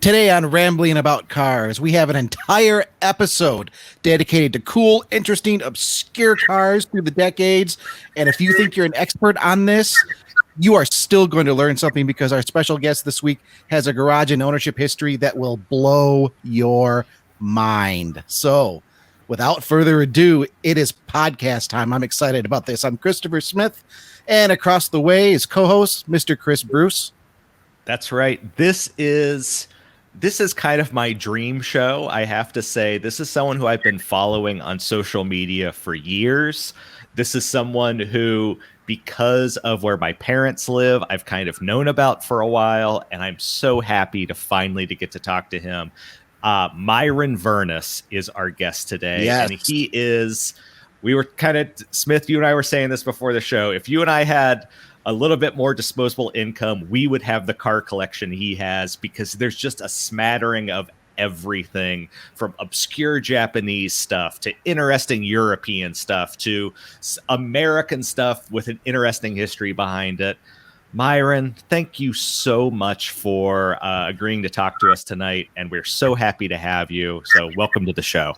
Today on Rambling About Cars, we have an entire episode dedicated to cool, interesting, obscure cars through the decades. And if you think you're an expert on this, you are still going to learn something because our special guest this week has a garage and ownership history that will blow your mind. So without further ado, it is podcast time. I'm excited about this. I'm Christopher Smith, and across the way is co-host Mr. Chris Bruce. That's right. This is kind of my dream show. I have to say, this is someone who I've been following on social media for years. This is someone who, because of where my parents live, I've kind of known about for a while, and I'm so happy to finally get to talk to him. Myron Vernis is our guest today. Yes. And he is, we were kind of, Smith, you and I were saying this before the show. If you and I had a little bit more disposable income, we would have the car collection he has, because there's just a smattering of everything from obscure Japanese stuff to interesting European stuff to American stuff with an interesting history behind it. Myron, thank you so much for agreeing to talk to us tonight, and we're so happy to have you. So welcome to the show.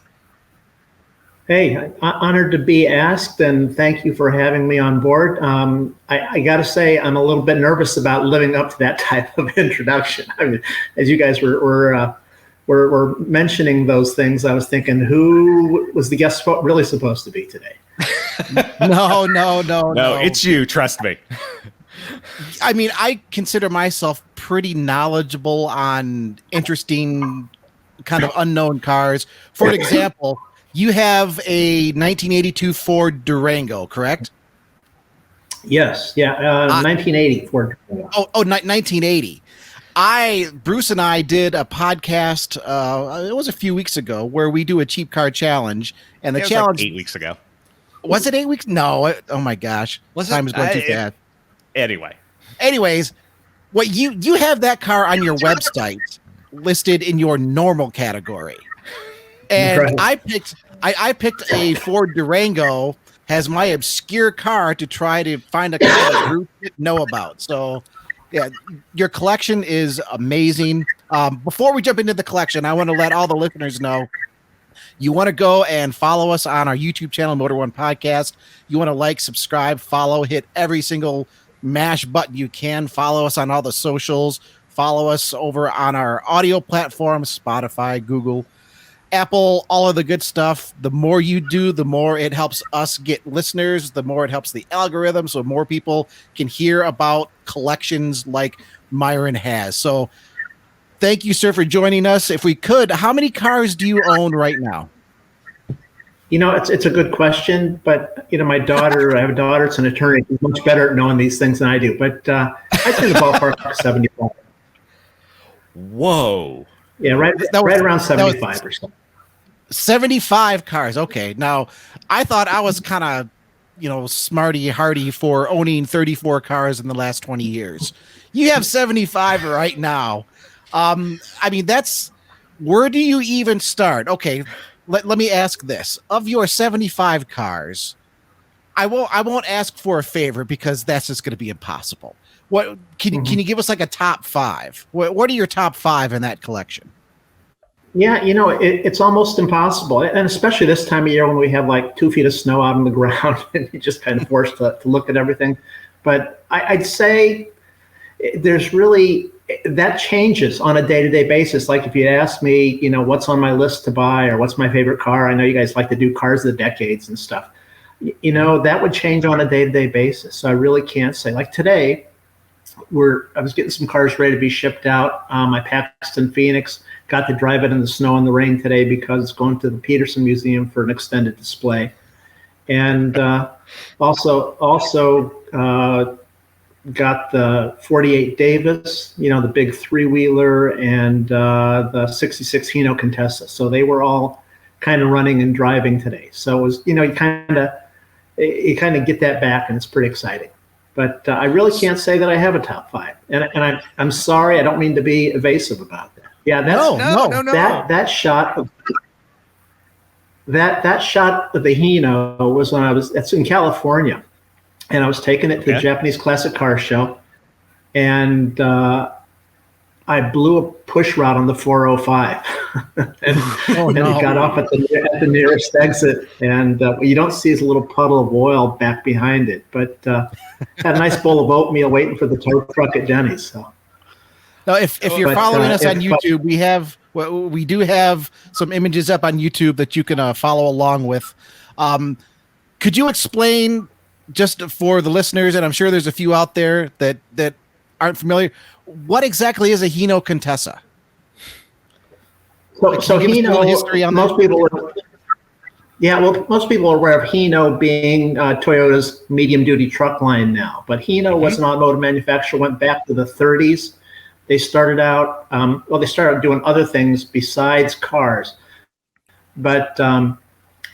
Hey, honored to be asked, and thank you for having me on board. I got to say, I'm a little bit nervous about living up to that type of introduction. I mean, as you guys were mentioning those things, I was thinking, who was the guest really supposed to be today? No, it's you. Trust me. I mean, I consider myself pretty knowledgeable on interesting, kind of unknown cars. For example, you have a 1982 Ford Durango, correct? Yes. Yeah. 1980 Ford Durango. 1980. Bruce and I did a podcast, it was a few weeks ago, where we do a cheap car challenge. And the challenge, like 8 weeks ago. Was it 8 weeks? No. Oh my gosh. Time is going too fast. Anyways, what you have that car on your website listed in your normal category. And I picked a Ford Durango as my obscure car to try to find a car that Bruce didn't know about. So, yeah, your collection is amazing. Before we jump into the collection, I want to let all the listeners know you want to go and follow us on our YouTube channel, Motor One Podcast. You want to like, subscribe, follow, hit every single mash button you can. Follow us on all the socials. Follow us over on our audio platforms, Spotify, Google, Apple, all of the good stuff. The more you do, the more it helps us get listeners, the more it helps the algorithm, so more people can hear about collections like Myron has. So thank you, sir, for joining us. If we could, how many cars do you own right now? You know, it's a good question, but, you know, I have a daughter, it's an attorney, who's much better at knowing these things than I do, but I'd say the ballpark of 75. Whoa. Yeah, right around 75%. 75 cars. Okay. Now, I thought I was kind of, smarty hardy for owning 34 cars in the last 20 years. You have 75 right now. I mean, where do you even start? Okay. Let me ask this. Of your 75 cars, I won't ask for a favorite because that's just going to be impossible. What can you give us like a top 5? What are your top 5 in that collection? Yeah, it's almost impossible, and especially this time of year when we have like 2 feet of snow out on the ground and you're just kind of forced to look at everything. But I'd say there's really, that changes on a day-to-day basis. Like if you ask me, what's on my list to buy or what's my favorite car, I know you guys like to do cars of the decades and stuff. That would change on a day-to-day basis. So I really can't say. Like today, I was getting some cars ready to be shipped out. My Paxton Phoenix got to drive it in the snow and the rain today because it's going to the Peterson Museum for an extended display. And also got the 48 Davis, the big 3-wheeler, and the 66 Hino Contessa. So they were all kind of running and driving today. So it was, you kind of get that back, and it's pretty exciting. But I really can't say that I have a top 5, and I'm sorry, I don't mean to be evasive about that. Yeah, no. That shot of the Hino was when it's in California, and I was taking it to the Japanese Classic Car Show, and I blew a push rod on the 405 and it got off at the nearest exit. And what you don't see is a little puddle of oil back behind it, but had a nice bowl of oatmeal waiting for the tow truck at Denny's. So. Now, if you're following us on YouTube, we do have some images up on YouTube that you can follow along with. Could you explain, just for the listeners, and I'm sure there's a few out there that aren't familiar, what exactly is a Hino Contessa? So Hino, history on most people are aware of Hino being Toyota's medium-duty truck line now. But Hino was an automotive manufacturer, went back to the 30s. They started out, they started doing other things besides cars. But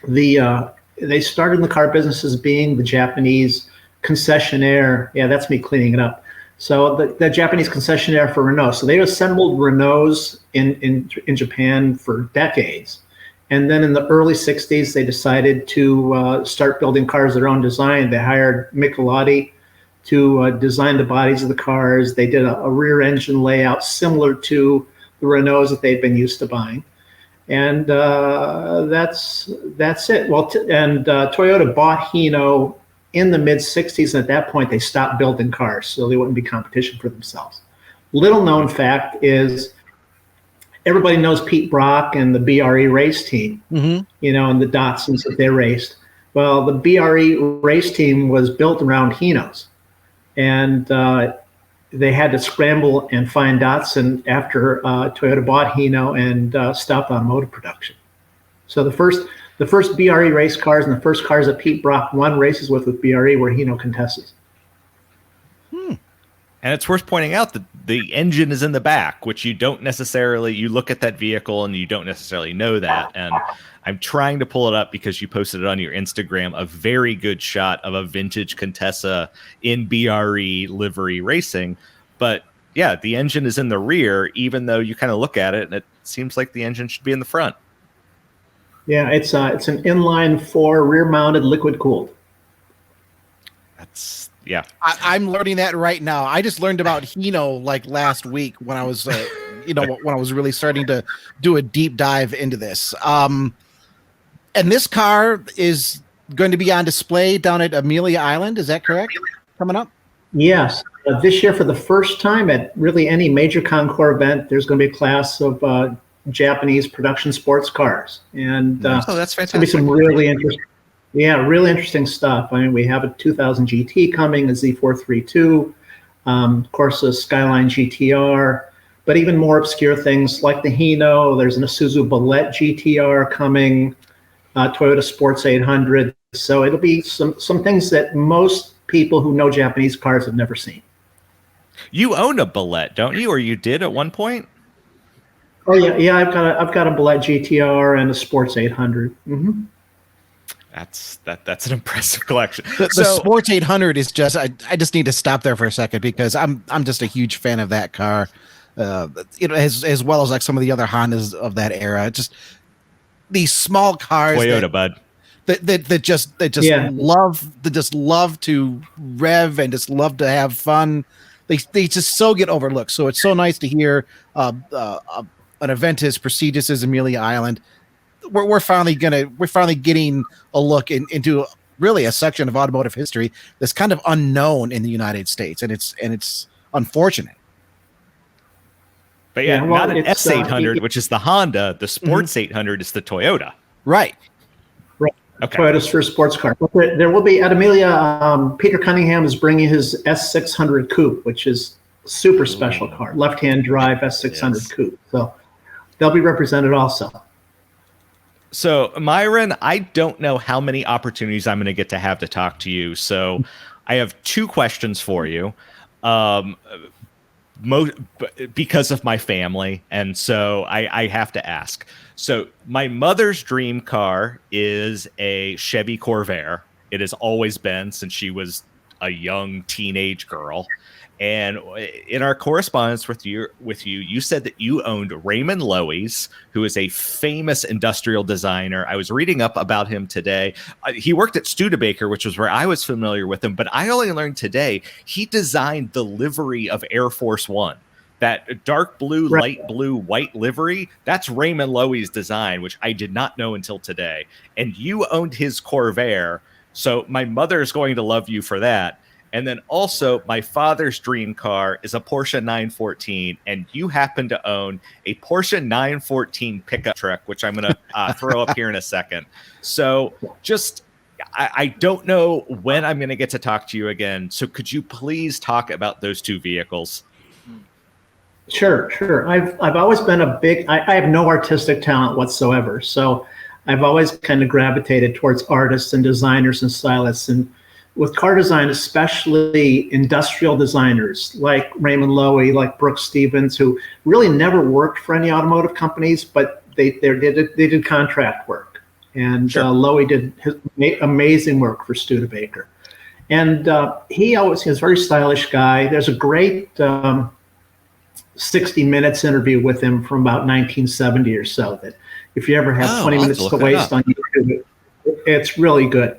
they started in the car business as being the Japanese concessionaire. Yeah, that's me cleaning it up. So the Japanese concessionaire for Renault. So they assembled Renaults in Japan for decades. And then in the early 60s, they decided to start building cars of their own design. They hired Michelotti to design the bodies of the cars. They did a rear engine layout similar to the Renaults that they'd been used to buying. And that's it. Well, Toyota bought Hino in the mid 60s. And at that point, they stopped building cars, so they wouldn't be competition for themselves. Little known fact is everybody knows Pete Brock and the BRE race team, and the Datsuns that they raced. Well, the BRE race team was built around Hinos, and they had to scramble and find Datsun after Toyota bought Hino and stopped automotive production. So the first BRE race cars and the first cars that Pete Brock won races with BRE were Hino Contessas. And it's worth pointing out that the engine is in the back, which you look at that vehicle and you don't necessarily know that. And I'm trying to pull it up because you posted it on your Instagram, a very good shot of a vintage Contessa in BRE livery racing. But yeah, the engine is in the rear, even though you kind of look at it and it seems like the engine should be in the front. Yeah, it's an inline 4 rear-mounted liquid cooled. Yeah, I'm learning that right now. I just learned about Hino like last week when I was, when I was really starting to do a deep dive into this. And this car is going to be on display down at Amelia Island. Is that correct? Coming up? Yes. This year, for the first time at really any major Concours event, there's going to be a class of Japanese production sports cars. And that's fantastic. It's going to be some really interesting. Yeah, really interesting stuff. I mean, we have a 2000 GT coming, a Z432, of course, a Skyline GTR, but even more obscure things like the Hino. There's an Isuzu Bolette GTR coming, Toyota Sports 800. So it'll be some things that most people who know Japanese cars have never seen. You own a Bolette, don't you? Or you did at one point? Oh yeah. I've got a Bolette GTR and a Sports 800. Mm-hmm. That's an impressive collection. The Sports 800 is just I just need to stop there for a second because I'm just a huge fan of that car, as well as like some of the other Hondas of that era. Just these small cars, Toyota, bud. That just love to rev and just love to have fun. They just so get overlooked. So it's so nice to hear an event as prestigious as Amelia Island. We're finally getting a look into really a section of automotive history that's kind of unknown in the United States, and it's unfortunate. But not an S800, which is the Honda. The Sports 800 is the Toyota. Right. Okay. Toyota's first sports car. But there will be at Amelia. Peter Cunningham is bringing his S600 Coupe, which is a super special car, left-hand drive S600 Coupe. So they'll be represented also. So, Myron, I don't know how many opportunities I'm going to get to have to talk to you. So I have 2 questions for you. Because of my family. And so I have to ask. So my mother's dream car is a Chevy Corvair. It has always been since she was a young teenage girl. And in our correspondence with you, you said that you owned Raymond Loewy's, who is a famous industrial designer. I was reading up about him today. He worked at Studebaker, which was where I was familiar with him. But I only learned today he designed the livery of Air Force One. that dark blue, Right. light blue, white livery, that's Raymond Loewy's design, which I did not know until today. And you owned his Corvair, so my mother is going to love you for that. And then also, my father's dream car is a Porsche 914, and you happen to own a Porsche 914 pickup truck, which I'm going to throw up here in a second. So I don't know when I'm going to get to talk to you again. So could you please talk about those two vehicles? Sure. I've always been I have no artistic talent whatsoever. So I've always kind of gravitated towards artists and designers and stylists. And with car design, especially industrial designers like Raymond Loewy, like Brooks Stevens, who really never worked for any automotive companies, but they did contract work. And Sure. Loewy did amazing work for Studebaker. And he was a very stylish guy. There's a great 60 Minutes interview with him from about 1970 or so, that if you ever have 20 minutes to waste on YouTube, it's really good.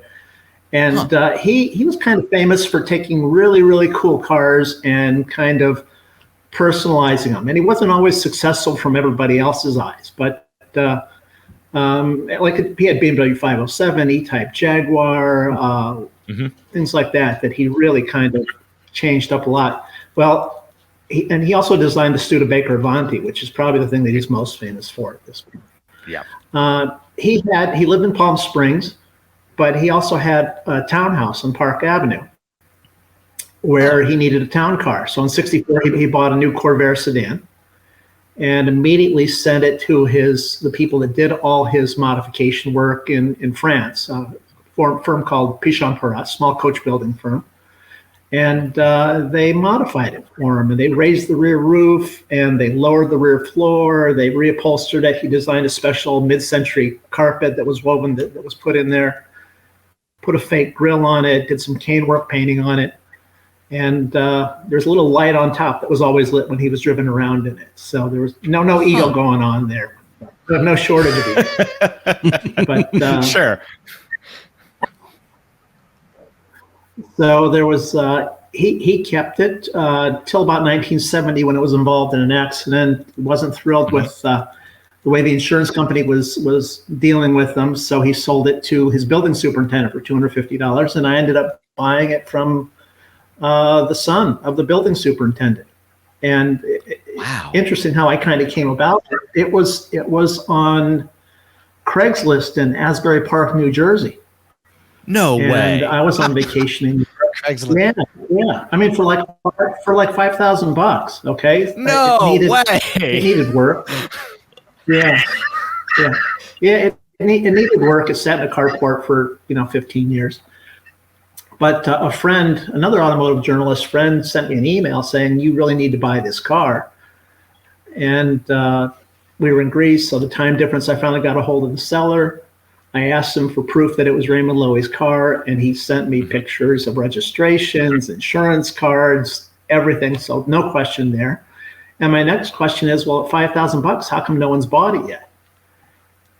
And he was kind of famous for taking really, really cool cars and kind of personalizing them. And he wasn't always successful from everybody else's eyes, but like he had BMW 507, E-Type Jaguar, things like that he really kind of changed up a lot. Well, he also designed the Studebaker Avanti, which is probably the thing that he's most famous for at this point. Yeah. He lived in Palm Springs, but he also had a townhouse on Park Avenue where he needed a town car. So in '64, he bought a new Corvair sedan and immediately sent it to the people that did all his modification work in France, a firm called Pichon-Perra, a small coach building firm. And they modified it for him, and they raised the rear roof, and they lowered the rear floor. They reupholstered it. He designed a special mid-century carpet that was woven that was put in there. Put a fake grill on it. Did some cane work painting on it, and there's a little light on top that was always lit when he was driven around in it. So there was no ego going on there. We have no shortage of ego. But Sure. So there was he kept it till about 1970 when it was involved in an accident. Wasn't thrilled with the way the insurance company was dealing with them, so he sold it to his building superintendent for $250, and I ended up buying it from the son of the building superintendent. And Wow. Interesting how I kind of came about it. It was on Craigslist in Asbury Park, New Jersey. No way. And I was on vacation in Craigslist. Yeah. I mean, for like $5,000. Okay. No way. It needed work. Yeah. It needed work. It sat in a carport for 15 years. But a friend, another automotive journalist friend, sent me an email saying, "You really need to buy this car." And we were in Greece, so the time difference. I finally got a hold of the seller. I asked him for proof that it was Raymond Loewy's car, and he sent me pictures of registrations, insurance cards, everything. So no question there. And my next question is, well, at $5,000, how come no one's bought it yet?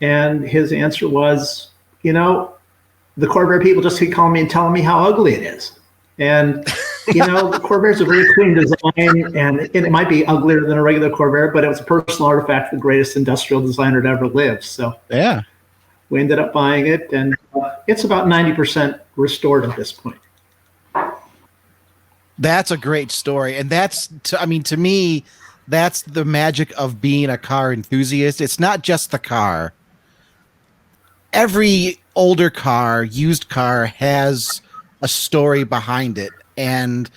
And his answer was, the Corvair people just keep calling me and telling me how ugly it is. And, the Corvair's a very clean design, and it might be uglier than a regular Corvair, but it was a personal artifact of the greatest industrial designer to ever live. So Yeah. we ended up buying it, and it's about 90% restored at this point. That's a great story. And to me, that's the magic of being a car enthusiast. It's not just the car. Every older car, used car, has a story behind it. And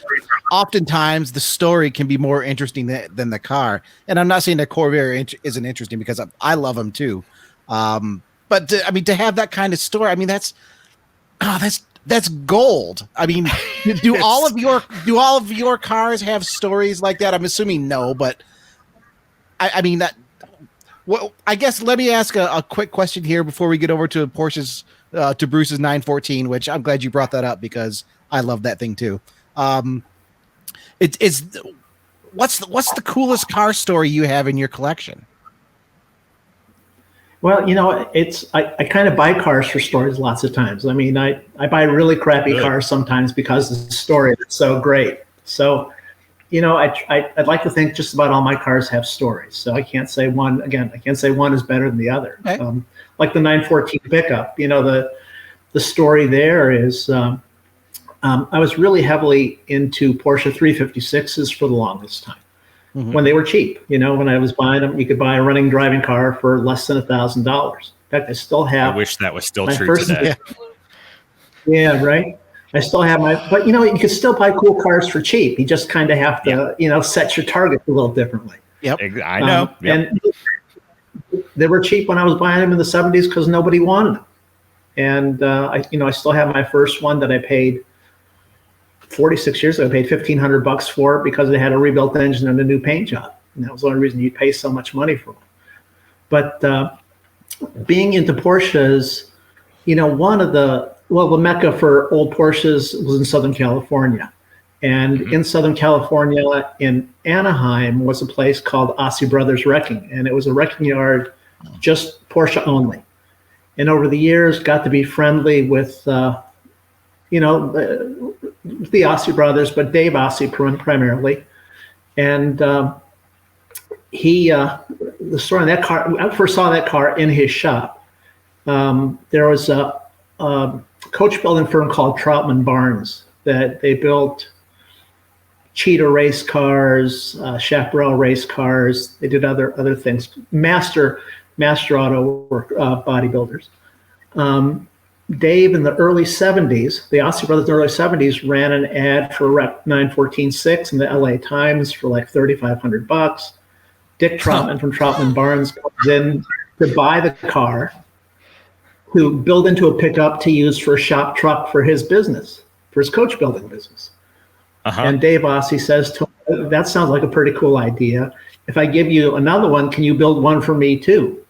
oftentimes the story can be more interesting than the car. And I'm not saying that Corvair isn't interesting, because I love them too. But to have that kind of story, that's gold. I mean, do all of your cars have stories like that? I'm assuming no, but I mean that. Well, I guess let me ask a quick question here before we get over to Porsche's to Bruce's 914, which I'm glad you brought that up because I love that thing too. It's what's the coolest car story you have in your collection? Well, I kind of buy cars for stories lots of times. I mean, I buy really crappy cars sometimes because the story is so great. So I'd like to think just about all my cars have stories. So I can't say one is better than the other. Okay. Like the 914 pickup, the story there is I was really heavily into Porsche 356s for the longest time when they were cheap. When I was buying them, you could buy a running driving car for less than $1,000. In fact, I still have. I wish that was still true today. Yeah, right. I still have but you can still buy cool cars for cheap. You just kind of have to, set your targets a little differently. Yep. I know. And they were cheap when I was buying them in the 70s because nobody wanted them. And I still have my first one that I paid 46 years ago. I paid $1,500 for it because it had a rebuilt engine and a new paint job. And that was the only reason you'd pay so much money for one. But being into Porsches, the mecca for old Porsches was in Southern California. And in Southern California, in Anaheim, was a place called Ossie Brothers Wrecking. And it was a wrecking yard, just Porsche only. And over the years, got to be friendly with, the Ossie brothers, but Dave Ossie primarily. And the story on that car, I first saw that car in his shop. There was a coach building firm called Troutman Barnes that they built Cheetah race cars, Chaparral race cars. They did other things. Master Auto bodybuilders. Dave in the early 70s, the Ossie brothers in the early 70s ran an ad for Rep 914.6 in the LA Times for like $3,500. Dick Troutman from Troutman Barnes comes in to buy the car, to build into a pickup to use for a shop truck for his business, for his coach building business. And Dave Ossie says to him, that sounds like a pretty cool idea. If I give you another one, can you build one for me too?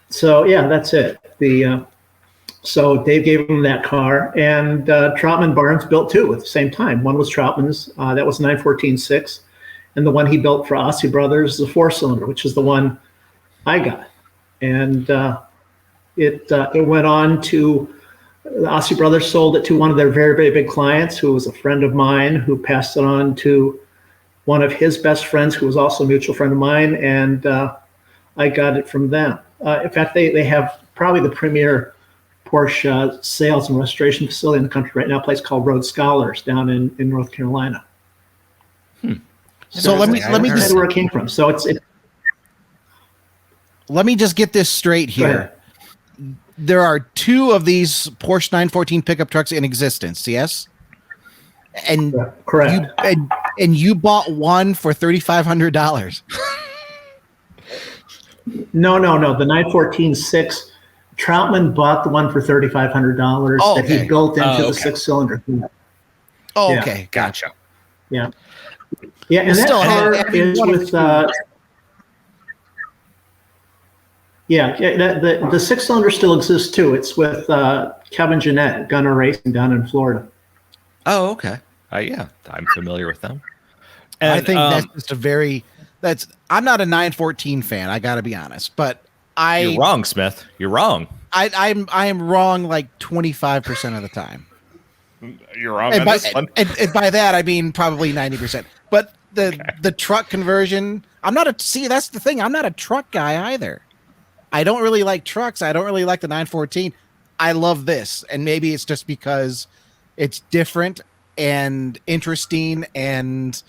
So yeah, that's it. So Dave gave him that car, and Troutman Barnes built two at the same time. One was Troutman's, that was 914.6, and the one he built for Ossie Brothers is a 4-cylinder, which is the one I got. And it went on to, the Ossie Brothers sold it to one of their very, very big clients, who was a friend of mine, who passed it on to one of his best friends, who was also a mutual friend of mine, and I got it from them. In fact, they have probably the premier Porsche sales and restoration facility in the country right now, a place called Road Scholars down in North Carolina. So let me just where it came from. So let me just get this straight here. There are two of these Porsche 914 pickup trucks in existence, yes? And correct. You bought one for $3,500. No. The 914.6, Troutman bought the one for $3,500 that he built into the 6-cylinder. Oh, okay, gotcha. Yeah, and that car is with the 6-cylinder still exists too. It's with Kevin Jeanette, Gunner Racing down in Florida. Oh, okay. Yeah, I'm familiar with them. And I think that's just I'm not a 914 fan. I got to be honest, but you're wrong, Smith. You're wrong. I am wrong like 25% of the time. You're wrong on this one. And by that I mean probably 90%. But the truck conversion, that's the thing. I'm not a truck guy either. I don't really like trucks. I don't really like the 914. I love this, and maybe it's just because it's different and interesting, and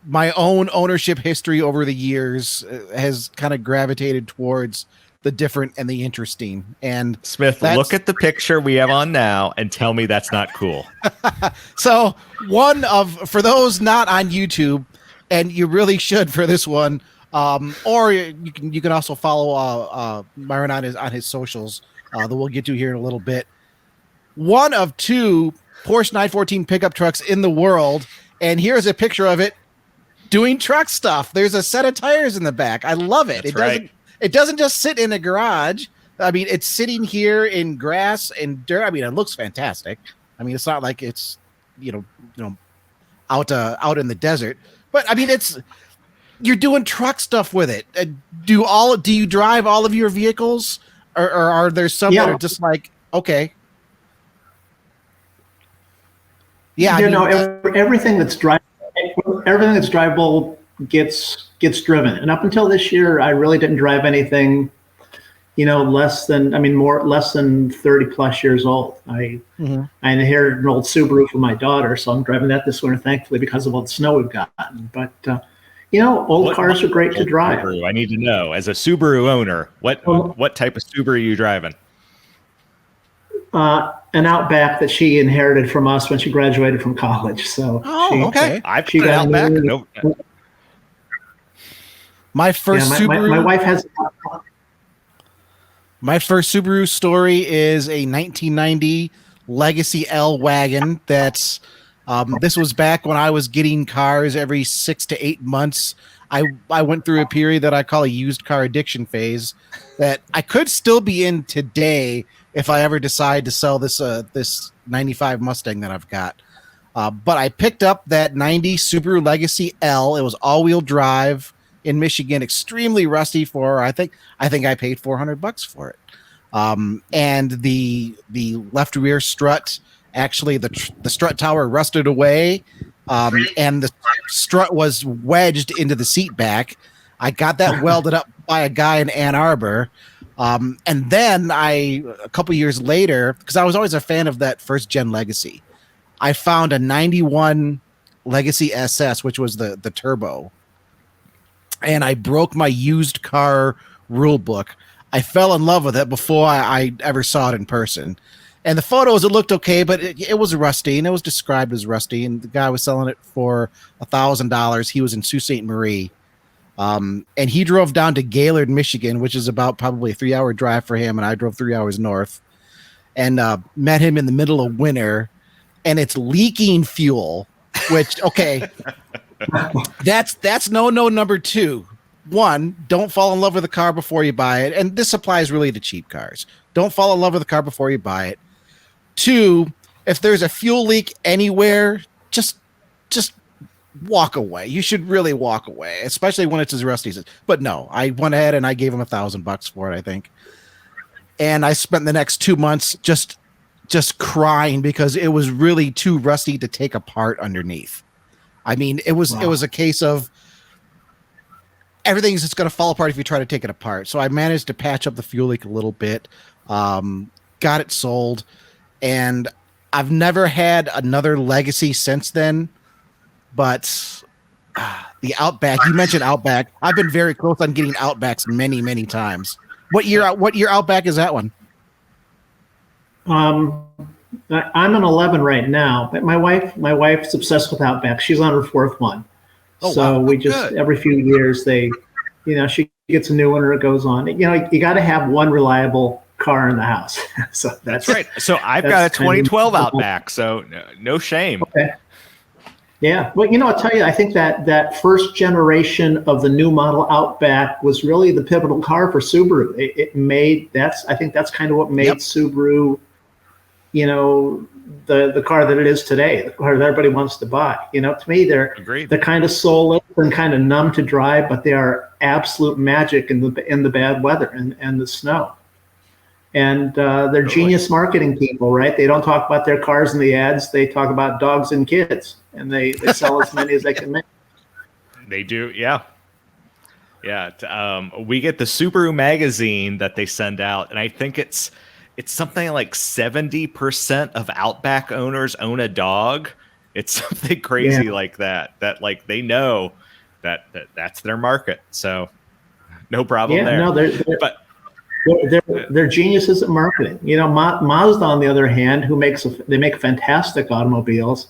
my own ownership history over the years has kind of gravitated towards the different and the interesting. And Smith, look at the picture we have on now and tell me that's not cool. So for those not on YouTube, and you really should for this one, or you can also follow Myron on his socials that we'll get to here in a little bit. One of two Porsche 914 pickup trucks in the world, and here's a picture of it doing truck stuff. There's a set of tires in the back. I love it. It doesn't just sit in a garage. I mean, it's sitting here in grass and dirt. I mean, it looks fantastic. I mean, it's not like it's out in the desert, but I mean, you're doing truck stuff with it. Do you drive all of your vehicles, or are there some that are just like, okay? Yeah, everything that's driving everything that's drivable gets driven. And up until this year, I really didn't drive anything, less than 30 plus years old. I inherited an old Subaru from my daughter, so I'm driving that this winter, thankfully, because of all the snow we've gotten. But old cars are great to drive. Subaru? I need to know, as a Subaru owner, what type of Subaru are you driving? An Outback that she inherited from us when she graduated from college. So okay. I've got an Outback. No. My first Subaru. My wife has. My first Subaru story is a 1990 Legacy L wagon. That's this was back when I was getting cars every 6 to 8 months. I went through a period that I call a used car addiction phase that I could still be in today if I ever decide to sell this 95 Mustang that I've got. But I picked up that 90 Subaru Legacy L. It was all-wheel drive in Michigan, extremely rusty for I think I paid $400 for it. And the left rear strut, actually the strut tower rusted away, and the strut was wedged into the seat back. I got that welded up by a guy in Ann Arbor. And then a couple years later, because I was always a fan of that first gen Legacy, I found a 91 Legacy SS, which was the turbo. And I broke my used car rule book. I fell in love with it before I ever saw it in person. And the photos, it looked okay, but it was rusty, and it was described as rusty. And the guy was selling it for $1,000. He was in Sault Ste. Marie. And he drove down to Gaylord, Michigan, which is about probably a 3-hour drive for him. And I drove 3 hours north, and met him in the middle of winter, and it's leaking fuel, which, okay, that's no number two. One, don't fall in love with a car before you buy it. And this applies really to cheap cars. Don't fall in love with a car before you buy it. Two, if there's a fuel leak anywhere, just walk away. You should really walk away, especially when it's as rusty as it. But no, I went ahead and I gave him $1,000 for it, I think. And I spent the next 2 months just crying because it was really too rusty to take apart underneath. I mean, it was a case of everything's just going to fall apart if you try to take it apart. So I managed to patch up the fuel leak a little bit, got it sold, and I've never had another Legacy since then. But the Outback, you mentioned Outback. I've been very close on getting Outbacks many, many times. What year Outback is that one? I'm an 11 right now, but my wife's obsessed with Outback. She's on her fourth one. Oh, so wow. We just, every few years, she gets a new one or it goes on. You got to have one reliable car in the house. So that's right. So I've got a 2012 Outback, so no shame. Okay. Yeah. Well, I'll tell you, I think that first generation of the new model Outback was really the pivotal car for Subaru. I think that's kind of what made Subaru, the car that it is today, the car that everybody wants to buy. To me, they're kind of soulless and kind of numb to drive, but they are absolute magic in the bad weather and the snow. And they're genius marketing people, right? They don't talk about their cars in the ads. They talk about dogs and kids, and they sell as many as they can make. They do, yeah. Yeah, we get the Subaru magazine that they send out, and I think it's something like 70% of Outback owners own a dog. It's something crazy like that like they know that's their market. So no problem there. No, they're geniuses at marketing. Mazda, on the other hand, they make fantastic automobiles,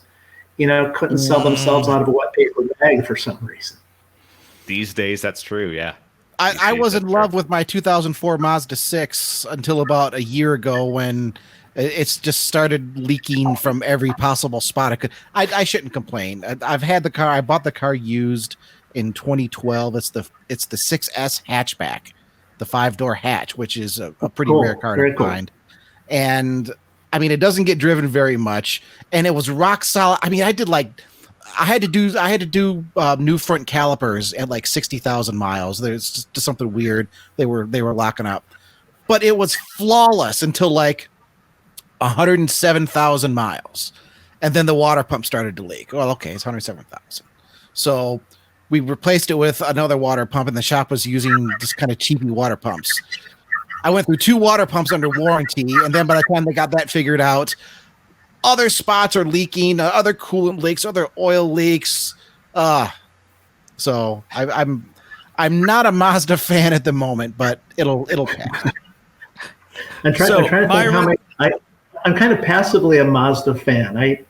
couldn't sell themselves out of a wet paper bag for some reason. These days, that's true. Yeah. I was in love with my 2004 Mazda 6 until about a year ago when it's just started leaking from every possible spot. I shouldn't complain. I've had the car. I bought the car used in 2012. It's the 6S hatchback, the 5-door hatch, which is a pretty rare car to find. And I mean, it doesn't get driven very much, and it was rock solid. I mean, I had to do new front calipers at like 60,000 miles. There's just something weird. They were locking up, but it was flawless until like 107,000 miles, and then the water pump started to leak. Well, okay, it's 107,000. So we replaced it with another water pump, and the shop was using just kind of cheapy water pumps. I went through 2 water pumps under warranty, and then by the time they got that figured out, other spots are leaking, other coolant leaks, other oil leaks. So I'm not a Mazda fan at the moment, but it'll pass. I'm trying to think how many. I'm kind of passively a Mazda fan. I'm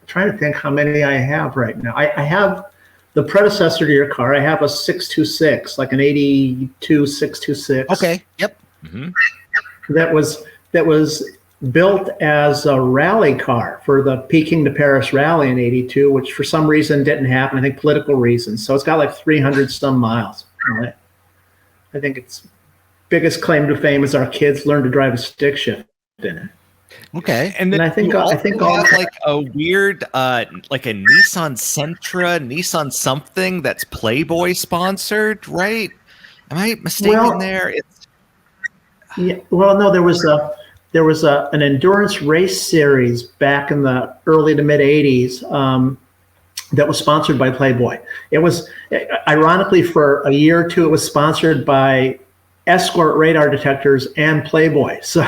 trying to think how many I have right now. I have the predecessor to your car. I have a 626, like an 82 626. Okay. Yep. Mm-hmm. That was built as a rally car for the Peking to Paris rally in '82, which for some reason didn't happen. I think political reasons. So it's got like 300 some miles. Right? I think its biggest claim to fame is our kids learned to drive a stick shift in it. Okay, and then I think all like a weird, like a Nissan Sentra, Nissan something that's Playboy sponsored, right? Am I mistaken there? Yeah. Well, no, there was an endurance race series back in the early to mid '80s that was sponsored by Playboy. It was, ironically, for a year or two, it was sponsored by Escort radar detectors and Playboy. So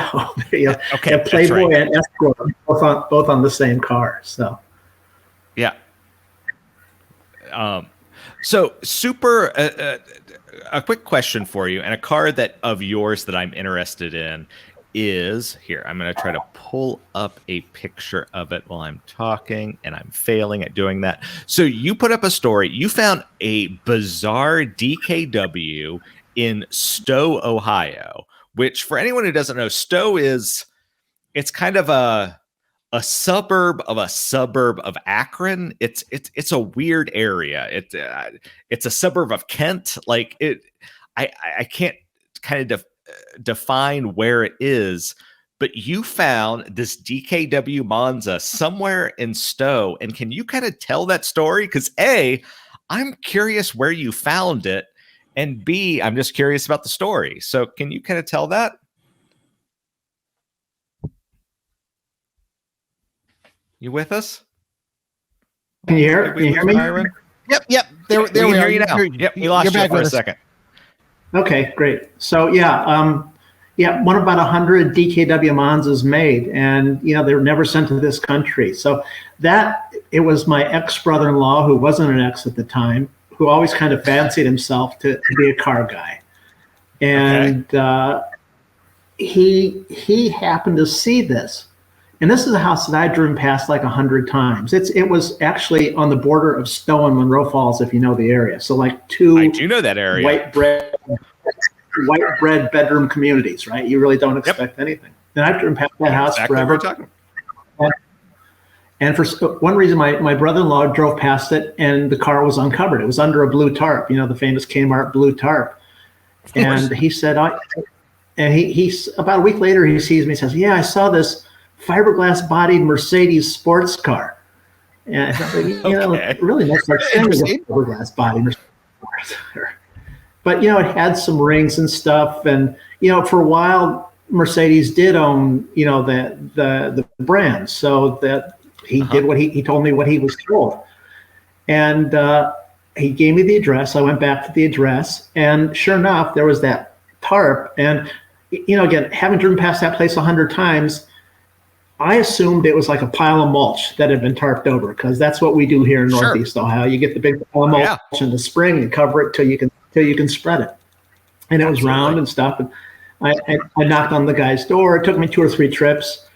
Playboy and Escort both on the same car. So yeah. So super. A quick question for you, and a car of yours that I'm interested in is here. I'm going to try to pull up a picture of it while I'm talking, and I'm failing at doing that. So you put up a story. You found a bizarre DKW in Stowe, Ohio, which for anyone who doesn't know, Stowe it's kind of a suburb of Akron. It's a weird area. It's a suburb of Kent. Like it, I can't kind of define where it is, but you found this DKW Monza somewhere in Stowe, and can you kind of tell that story? Because A, I'm curious where you found it, and B, I'm just curious about the story. So can you kind of tell that? You with us? Can you hear me? Myron? Yep. There we hear are. you now. Yep, we lost you for a second. Okay, great. So one about 100 DKW Monzas made, and they were never sent to this country. So it was my ex-brother-in-law, who wasn't an ex at the time, who always kind of fancied himself to be a car guy, and he happened to see this. And this is a house that I've driven past like 100 times. It was actually on the border of Stowe and Monroe Falls, if you know the area. So like two I do know that area. white bread bedroom communities, right? You really don't expect anything. And I've driven past that house forever. And for one reason, my brother-in-law drove past it, and the car was uncovered. It was under a blue tarp, the famous Kmart blue tarp. And he said, he's about a week later, he sees me and says, "Yeah, I saw this fiberglass-bodied Mercedes sports car." And I thought, it really looks like a fiberglass-bodied Mercedes. But it had some rings and stuff, and for a while, Mercedes did own the brand, so that he did what he told me what he was told, and he gave me the address. I went back to the address, and sure enough, there was that tarp. And again, having driven past that place 100 times, I assumed it was like a pile of mulch that had been tarped over, because that's what we do here in Northeast Ohio. You get the big pile of mulch in the spring and cover it till you can spread it. And it was round and stuff. And I knocked on the guy's door. It took me 2 or 3 trips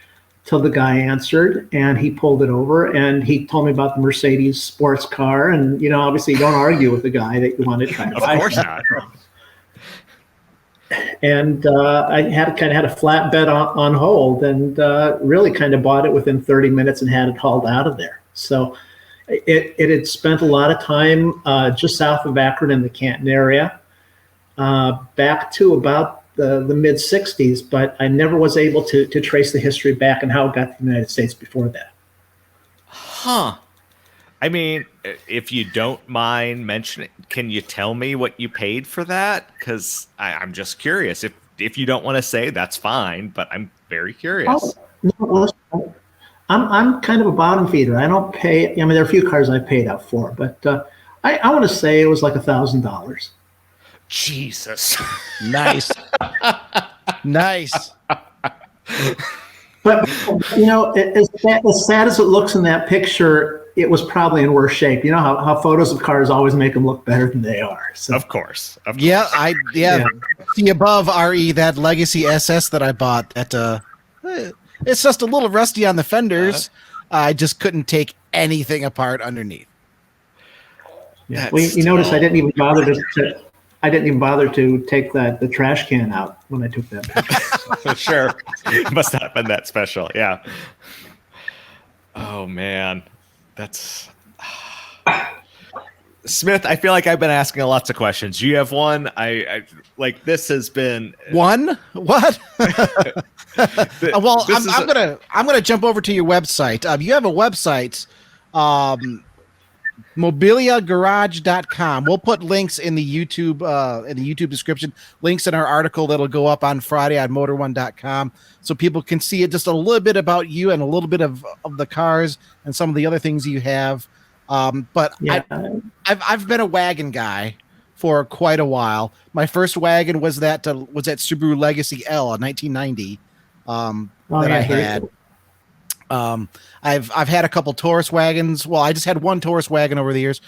till the guy answered, and he pulled it over, and he told me about the Mercedes sports car. And obviously you don't argue with the guy that you want to try to buy. Of course not. And I had a flat bed on hold, and really kind of bought it within 30 minutes and had it hauled out of there. So it had spent a lot of time just south of Akron in the Canton area, back to about the mid 60s, but I never was able to trace the history back and how it got to the United States before that. Huh. I mean, if you don't mind mentioning, can you tell me what you paid for that? Because I'm just curious. If you don't want to say, that's fine, but I'm very curious. I'm kind of a bottom feeder. I don't pay. I mean, there are a few cars I've paid up for, but I want to say it was like $1,000. Jesus. Nice. Nice. But as sad as it looks in that picture, it was probably in worse shape. You know how photos of cars always make them look better than they are. So. Of course. Yeah. See above RE, that Legacy SS that I bought. It's just a little rusty on the fenders. I just couldn't take anything apart underneath. Yeah. Well, you notice I didn't even bother to take the trash can out when I took that picture. Sure. It must not have been that special. Yeah. Oh, man. That's... Smith, I feel like I've been asking lots of questions. You have one? I like this has been... One? What? Well, I'm gonna jump over to your website. You have a website, mobiliagarage.com. We'll put links in the YouTube description, links in our article that'll go up on Friday on motor1.com, so people can see it, just a little bit about you and a little bit of the cars and some of the other things you have. But yeah. I've been a wagon guy for quite a while. My first wagon was that Subaru Legacy L, a 1990 that I had. I've had a couple Taurus wagons. Well, I just had one Taurus wagon over the years.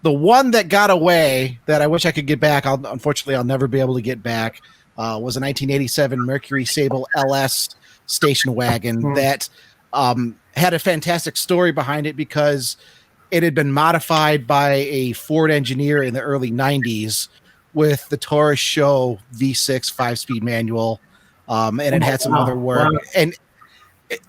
The one that got away that I wish I could get back, unfortunately I'll never be able to get back, was a 1987 Mercury Sable LS station wagon that had a fantastic story behind it because it had been modified by a Ford engineer in the early 90s with the Taurus Show V6 5-speed manual, and it had some other work. Wow. And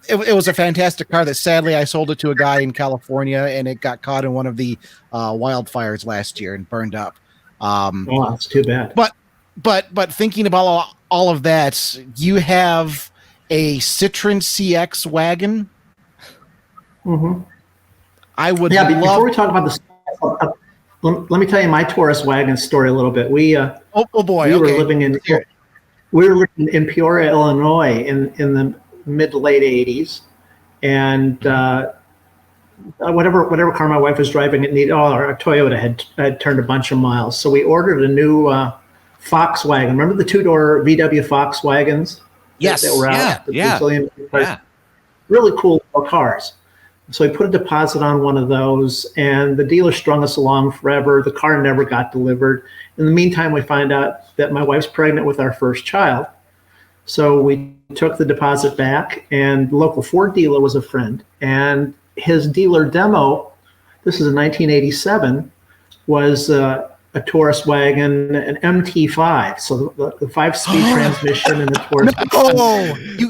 it was a fantastic car that sadly I sold it to a guy in California, and it got caught in one of the wildfires last year and burned up. Oh, that's too bad. But thinking about all of that, you have a Citroen Cx Wagon. Mm-hmm. I would before we talk about this, let me tell you my Taurus wagon story a little bit. We were living in Peoria, Illinois in the mid to late 80s, and whatever car my wife was driving, our Toyota had turned a bunch of miles, so we ordered a new Fox wagon. Remember the 2-door VW Fox wagons? Yes, that were out? Yeah. Really cool cars. So we put a deposit on one of those, and the dealer strung us along forever. The car never got delivered. In the meantime, we find out that my wife's pregnant with our first child. So we took the deposit back, and the local Ford dealer was a friend. And his dealer demo, this is in 1987, was a Taurus wagon, an MT5. So the 5-speed transmission in the Taurus.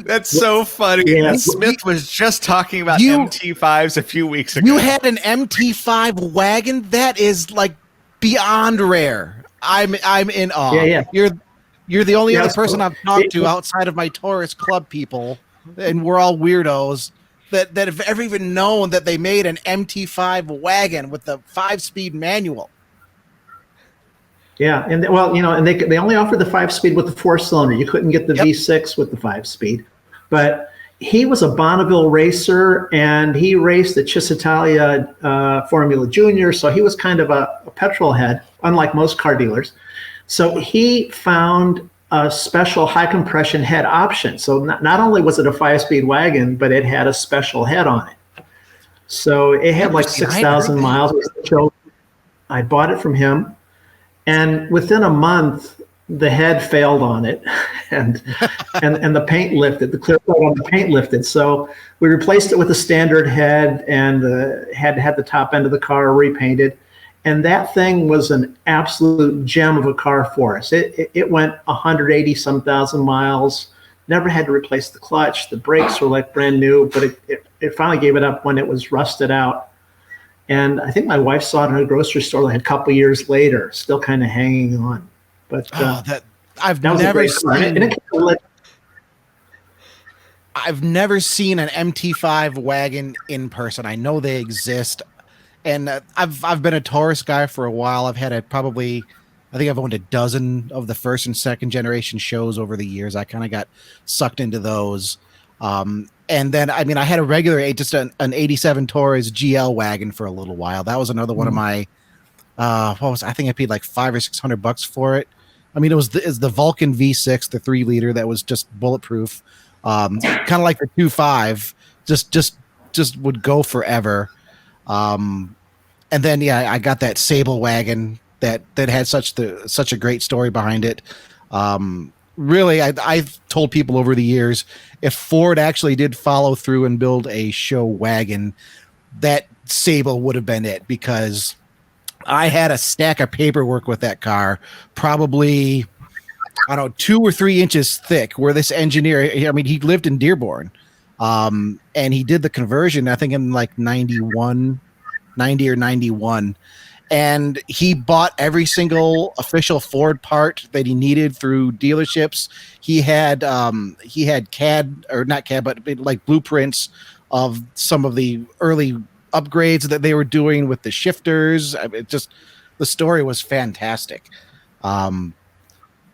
That's so funny. Yeah. Smith was just talking about MT5s a few weeks ago. You had an MT5 wagon? That is like beyond rare. I'm in awe. Yeah. You're the only other person I've talked to outside of my Taurus club people, and we're all weirdos that have ever even known that they made an MT5 wagon with the 5-speed manual. Yeah, and they only offered the 5-speed with the 4-cylinder. You couldn't get the V6 with the 5-speed. But he was a Bonneville racer, and he raced the Cisitalia Formula Junior, so he was kind of a petrol head, unlike most car dealers. So he found a special high compression head option. So not only was it a 5-speed wagon, but it had a special head on it. So it had like 6,000 miles. I bought it from him. And within a month, the head failed on it, and the paint lifted. The clear coat on the paint lifted. So we replaced it with a standard head, and had the top end of the car repainted. And that thing was an absolute gem of a car for us. It went 180 some thousand miles. Never had to replace the clutch. The brakes were like brand new, but it finally gave it up when it was rusted out. And I think my wife saw it in a grocery store like a couple years later, still kind of hanging on. But I've never seen an MT5 wagon in person. I know they exist, and I've been a Taurus guy for a while. I think I've owned a dozen of the first and second generation shows over the years. I kind of got sucked into those. And then, I had a regular, just an 87 Taurus GL wagon for a little while. That was another one of my I think I paid like $500 or $600 for it. I mean, it's the Vulcan V6, the 3-liter that was just bulletproof, kind of like the 2.5, just would go forever. And then I got that Sable Wagon that had such a great story behind it. Really, I've told people over the years, if Ford actually did follow through and build a show wagon, that Sable would have been it, because I had a stack of paperwork with that car, probably, I don't know, 2 or 3 inches thick, where this engineer, I mean, he lived in Dearborn, and he did the conversion, I think in like 90 or 91. And he bought every single official Ford part that he needed through dealerships. He had CAD, or not CAD, but like blueprints of some of the early upgrades that they were doing with the shifters. I mean, the story was fantastic. And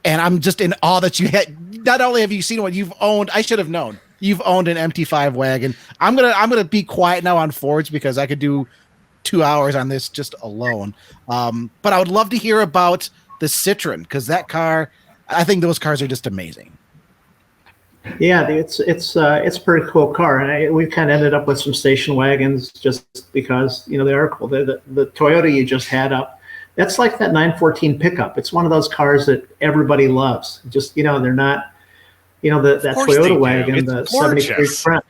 I'm just in awe that you had, not only have you seen one, you've owned, I should have known, you've owned an MT5 wagon. I'm gonna be quiet now on Fords, because I could do 2 hours on this just alone. But I would love to hear about the Citroen, because that car, I think those cars are just amazing. Yeah, it's a pretty cool car, and we kind of ended up with some station wagons just because they are cool. The Toyota you just had up, that's like that 914 pickup. It's one of those cars that everybody loves. Just they're not, that Toyota wagon, it's the gorgeous. 73 front.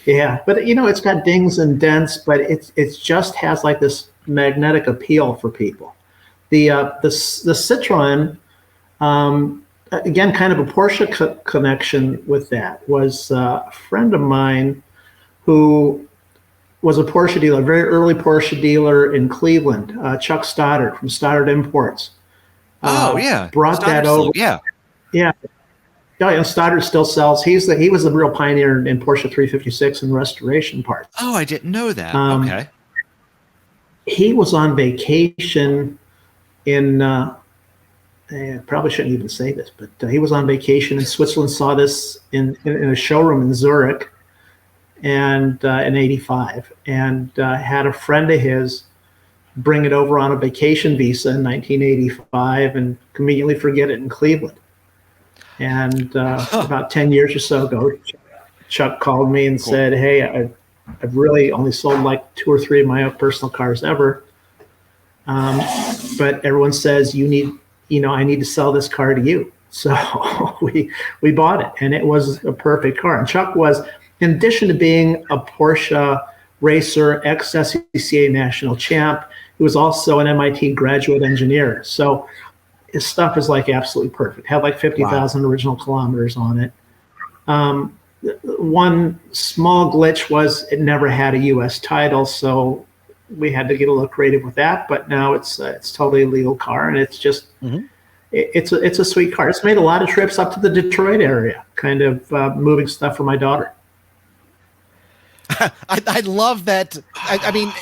Yeah, but it's got dings and dents, but it just has like this magnetic appeal for people. The Citroen, again, kind of a Porsche connection with that, was a friend of mine who was a Porsche dealer, a very early Porsche dealer in Cleveland, Chuck Stoddard from Stoddard Imports. Yeah, brought Stoddard that over. Yeah. Yeah, Stoddard still sells. He was the real pioneer in Porsche 356 and restoration parts. Oh, I didn't know that. Okay. He was on vacation in, I probably shouldn't even say this, but he was on vacation in Switzerland, saw this in a showroom in Zurich, and in '85, and had a friend of his bring it over on a vacation visa in 1985 and conveniently forget it in Cleveland. And about 10 years or so ago, Chuck called me and said, "Hey, I've really only sold like 2 or 3 of my own personal cars ever, but everyone says I need to sell this car to you." So we bought it, and it was a perfect car. And Chuck was, in addition to being a Porsche racer, ex-SCCA national champ, he was also an MIT graduate engineer. So his stuff is like absolutely perfect. Had like 50,000 original kilometers on it. One small glitch was it never had a U.S. title, so we had to get a little creative with that. But now it's totally a legal car, and it's just it's a sweet car. It's made a lot of trips up to the Detroit area, kind of moving stuff for my daughter. I love that. I mean,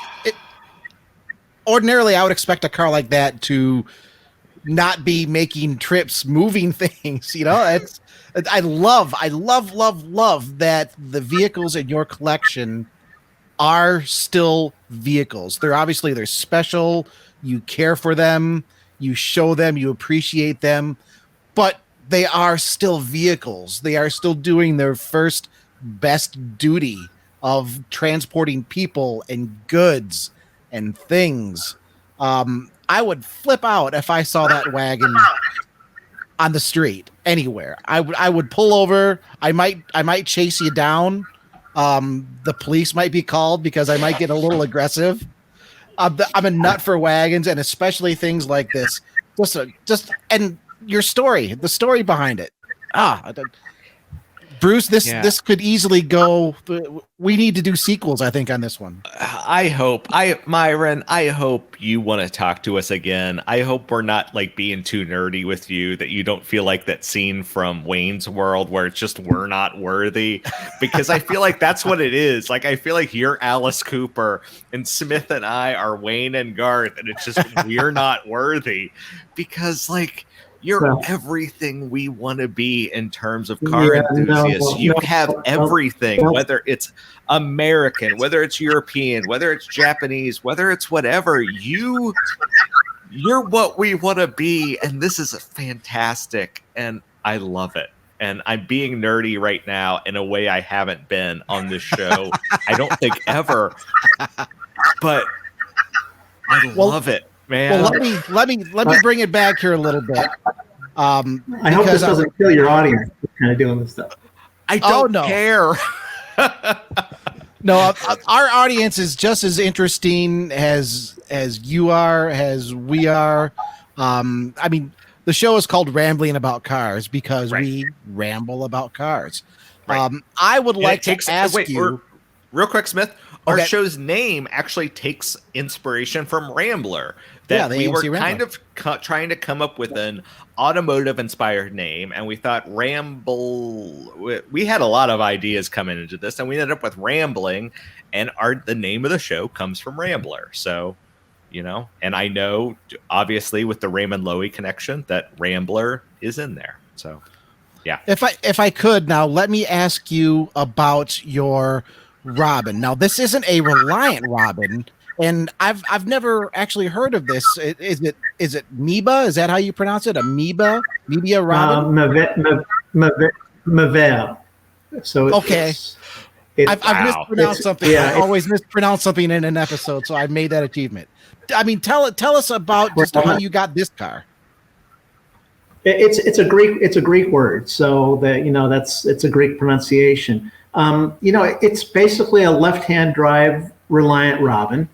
ordinarily I would expect a car like that to not be making trips, moving things. I love that the vehicles in your collection are still vehicles. They're special. You care for them. You show them. You appreciate them. But they are still vehicles. They are still doing their first best duty of transporting people and goods and things. I would flip out if I saw that wagon on the street anywhere. I would pull over. I might chase you down. The police might be called because I might get a little aggressive. I'm a nut for wagons, and especially things like this. And your story, the story behind it. Bruce, this could easily go. We need to do sequels, I think, on this one. Myron, I hope you want to talk to us again. I hope we're not like being too nerdy with you, that you don't feel like that scene from Wayne's World where it's just we're not worthy, because I feel like that's what it is. Like, I feel like you're Alice Cooper and Smith and I are Wayne and Garth, and it's just we're not worthy, because like You're everything we want to be in terms of car enthusiasts. You have everything, whether it's American, whether it's European, whether it's Japanese, whether it's whatever. You're what we want to be, and this is fantastic, and I love it. And I'm being nerdy right now in a way I haven't been on this show. I don't think ever, but I love it. Man. Well, let me bring it back here a little bit. I hope this doesn't kill your audience. Kind of doing this stuff. I don't care. No, our audience is just as interesting as you are, as we are. I mean, the show is called Rambling About Cars because we ramble about cars. Right. I would like to ask you, real quick, Smith. Our show's name actually takes inspiration from Rambler. That we were kind of trying to come up with an automotive-inspired name, and we thought Ramble. We had a lot of ideas coming into this, and we ended up with Rambling, and the name of the show comes from Rambler. So, and I know, obviously, with the Raymond Loewy connection, that Rambler is in there. So, yeah. If I could now, let me ask you about your Robin. Now, this isn't a Reliant Robin, and I've never actually heard of this. Is it Meba? Is that how you pronounce it? Mebia Robin? Mavel. So I've mispronounced something. I always mispronounce something in an episode, so I've made that achievement. I mean, tell us about just how you got this car. It's a Greek word, so that it's a Greek pronunciation. It's basically a left-hand drive Reliant Robin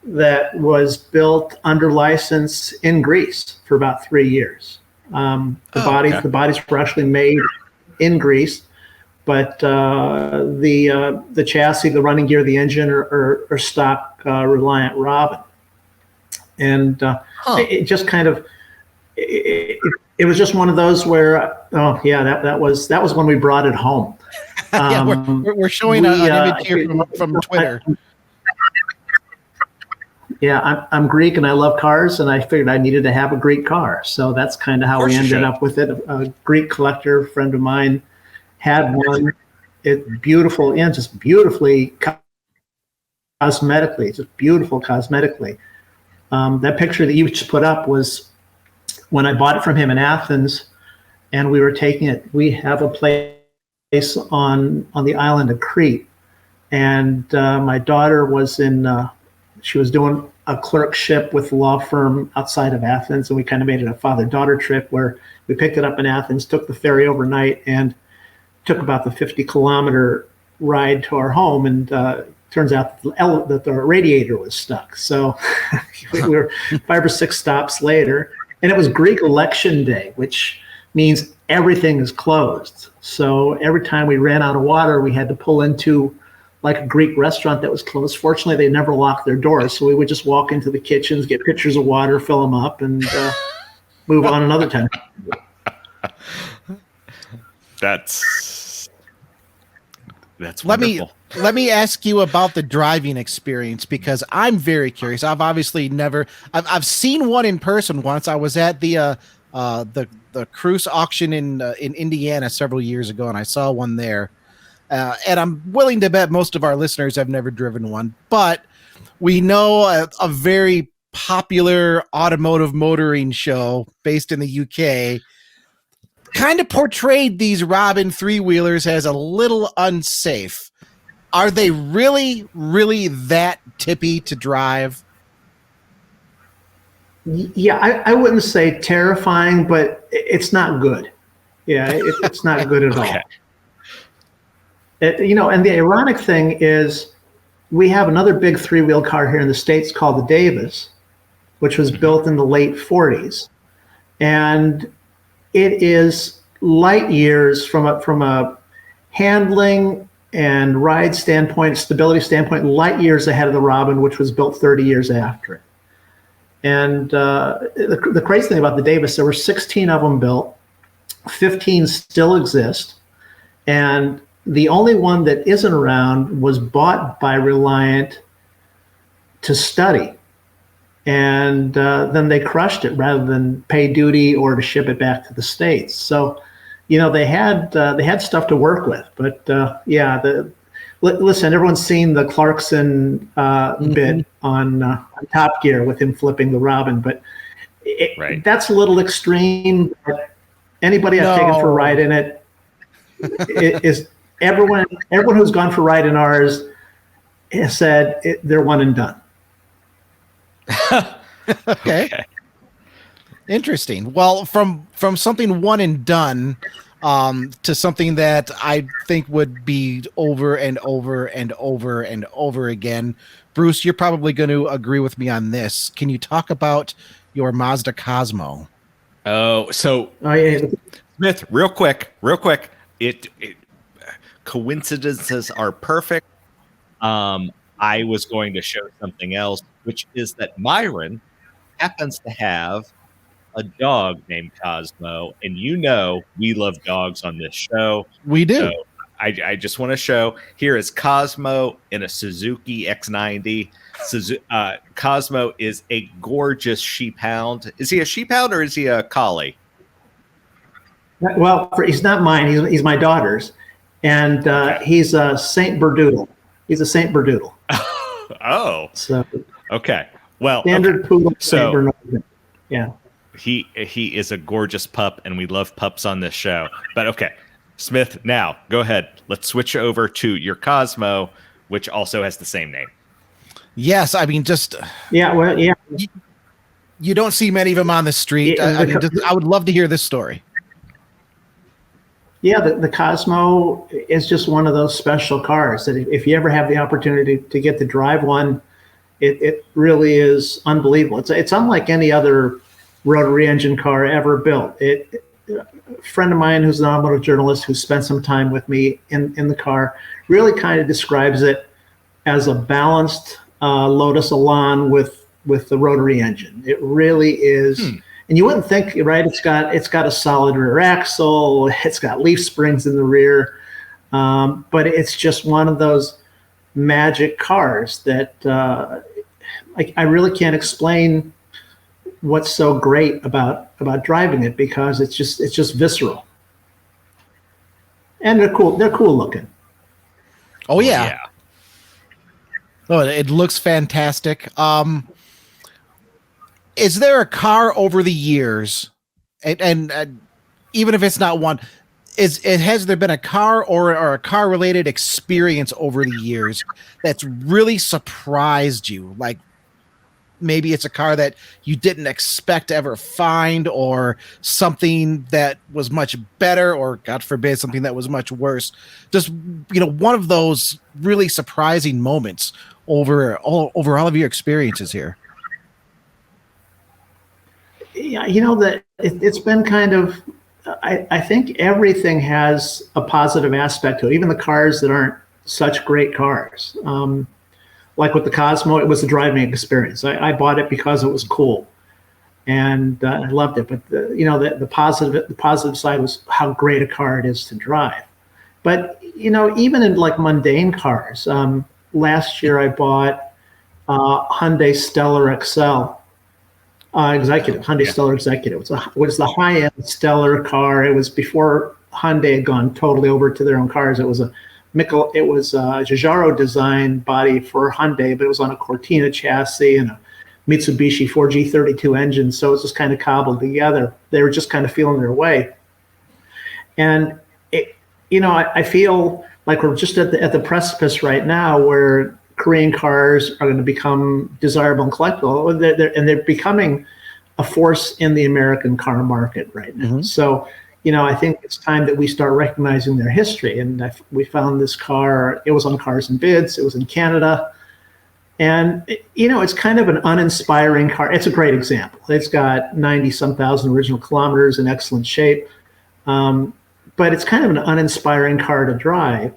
that was built under license in Greece for about 3 years. The bodies were actually made in Greece, but the chassis, the running gear, the engine are stock Reliant Robin, and it just kind of it was just one of those where that was when we brought it home. We're showing an image here from Twitter. Yeah, I'm Greek and I love cars, and I figured I needed to have a Greek car. So that's kind of how we ended up with it. A Greek collector friend of mine had one. It's beautiful, and just beautifully cosmetically. Just beautiful cosmetically. That picture that you just put up was when I bought it from him in Athens, and we were taking it. We have a place on the island of Crete, and my daughter was she was doing a clerkship with the law firm outside of Athens, and we kind of made it a father-daughter trip where we picked it up in Athens, took the ferry overnight, and took about the 50-kilometer ride to our home, and turns out that the radiator was stuck. So we were 5 or 6 stops later, and it was Greek election day, which means everything is closed. So every time we ran out of water, we had to pull into like a Greek restaurant that was closed. Fortunately, they never locked their doors, so we would just walk into the kitchens, get pitchers of water, fill them up, and move on another time. That's wonderful. Let me ask you about the driving experience, because I'm very curious. I've obviously I've seen one in person once. I was at the Cruise auction in Indiana several years ago, and I saw one there. And I'm willing to bet most of our listeners have never driven one, but we know a very popular automotive motoring show based in the UK kind of portrayed these Robin three-wheelers as a little unsafe. Are they really, really that tippy to drive? Yeah, I wouldn't say terrifying, but it's not good. Yeah, it's not good at all. And the ironic thing is we have another big three-wheel car here in the States called the Davis, which was built in the late 40s. And it is light years from a handling and ride standpoint, stability standpoint, light years ahead of the Robin, which was built 30 years after it. And the crazy thing about the Davis, there were 16 of them built, 15 still exist, and the only one that isn't around was bought by Reliant to study. and then they crushed it rather than pay duty or to ship it back to the States. So, they had stuff to work with. But listen, everyone's seen the Clarkson bit on Top Gear with him flipping the Robin, but that's a little extreme. But anybody I've taken for a ride in it is everyone who's gone for a ride in ours has said they're one and done. Okay. Interesting. Well, from something one and done to something that I think would be over and over and over and over again. Bruce, you're probably going to agree with me on this. Can you talk about your Mazda Cosmo? Smith, real quick. It coincidences are perfect. I was going to show something else, which is that Myron happens to have a dog named Cosmo, and we love dogs on this show. We do. So I just want to show, here is Cosmo in a Suzuki X90. Cosmo is a gorgeous sheephound. Is he a sheephound or is he a collie? Well, he's not mine. He's my daughter's, and he's a Saint Berdoodle. He's a Saint Berdoodle. Oh. So okay. Well, standard poodle. So Bernard. Yeah. He is a gorgeous pup, and we love pups on this show. But okay, Smith, now go ahead. Let's switch over to your Cosmo, which also has the same name. Yes, I mean, you don't see many of them on the street. I would love to hear this story. Yeah, the Cosmo is just one of those special cars that if you ever have the opportunity to get to drive one, it really is unbelievable. It's unlike any other rotary engine car ever built. A friend of mine who's an automotive journalist who spent some time with me in the car really kind of describes it as a balanced Lotus Elan with the rotary engine. It really is. And you wouldn't think, right? It's got a solid rear axle. It's got leaf springs in the rear, but it's just one of those magic cars that I really can't explain what's so great about driving it, because it's just visceral, and they're cool. They're cool looking. Oh yeah. Oh, it looks fantastic. Is there a car over the years, and even if it's not one, has there been a car or a car related experience over the years that's really surprised you? Like maybe it's a car that you didn't expect to ever find, or something that was much better, or God forbid, something that was much worse. Just, one of those really surprising moments over all of your experiences here. Yeah, that it's been kind of, I think everything has a positive aspect to it, even the cars that aren't such great cars. Like with the Cosmo, it was a driving experience. I bought it because it was cool, and I loved it. But the positive side was how great a car it is to drive. But even in like mundane cars, last year I bought Hyundai Stellar XL. Hyundai Stellar Executive. It was the high-end Stellar car. It was before Hyundai had gone totally over to their own cars. It was a Giugiaro design body for Hyundai, but it was on a Cortina chassis and a Mitsubishi 4G32 engine. So it was just kind of cobbled together. They were just kind of feeling their way. And I feel like we're just at the precipice right now where Korean cars are going to become desirable and collectible, and they're becoming a force in the American car market right now. Mm-hmm. So, I think it's time that we start recognizing their history. And we found this car. It was on Cars and Bids. It was in Canada, and it's kind of an uninspiring car. It's a great example. It's got 90-some thousand original kilometers in excellent shape, but it's kind of an uninspiring car to drive.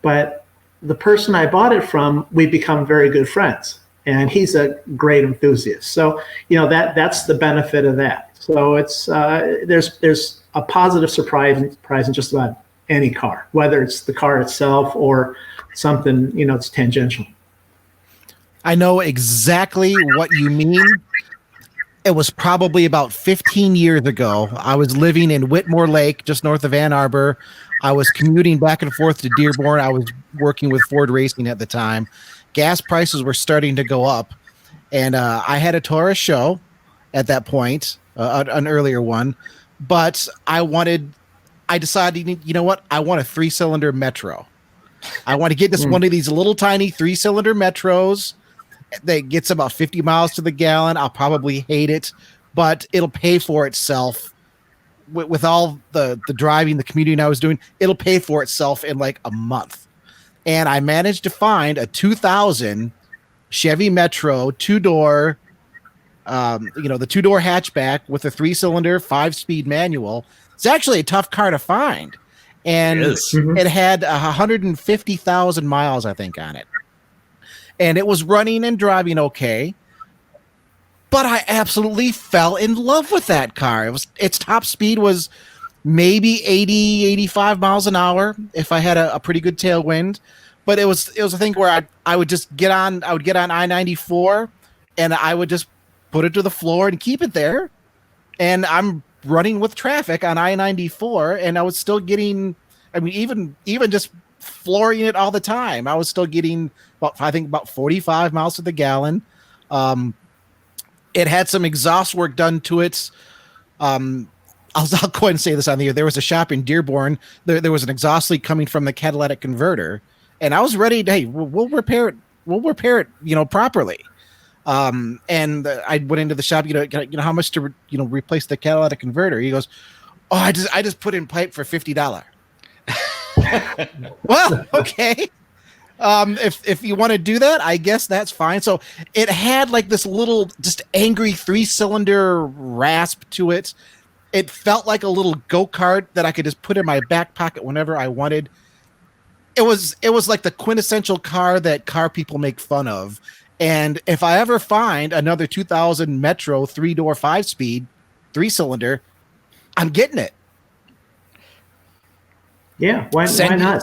But the person I bought it from, we've become very good friends, and he's a great enthusiast. So, that's the benefit of that. So it's there's a positive surprise in just about any car, whether it's the car itself or something, it's tangential. I know exactly what you mean. It was probably about 15 years ago. I was living in Whitmore Lake, just north of Ann Arbor. I was commuting back and forth to Dearborn. I was working with Ford Racing at the time. Gas prices were starting to go up. And I had a Taurus show at that point, an earlier one. But I decided, you know what? I want a 3-cylinder Metro. I want to get this one of these little tiny 3-cylinder Metros that gets about 50 miles to the gallon. I'll probably hate it, but it'll pay for itself with all the driving, the commuting I was doing. It'll pay for itself in like a month. And I managed to find a 2000 Chevy Metro 2-door, the 2-door hatchback with a 3-cylinder 5-speed manual. It's actually a tough car to find. And it had 150,000 miles, I think, on it. And it was running and driving okay. But I absolutely fell in love with that car. Its top speed was maybe 80, 85 miles an hour if I had a pretty good tailwind. But it was a thing where I would just get on I-94 and I would just put it to the floor and keep it there. And I'm running with traffic on I-94, and I was still getting, even just flooring it all the time, I was still getting about 45 miles to the gallon. It had some exhaust work done to it. I'll go ahead and say this on the air. There was a shop in Dearborn. There was an exhaust leak coming from the catalytic converter, and I was ready to, hey, we'll repair it. We'll repair it, properly. And I went into the shop, how much to, replace the catalytic converter? He goes, oh, I just put in pipe for $50. Well, okay. If you want to do that, I guess that's fine. So it had like this little just angry 3-cylinder rasp to it. It felt like a little go-kart that I could just put in my back pocket whenever I wanted. It was like the quintessential car that car people make fun of. And if I ever find another 2000 Metro 3-door 5-speed 3-cylinder, I'm getting it. Yeah, why not?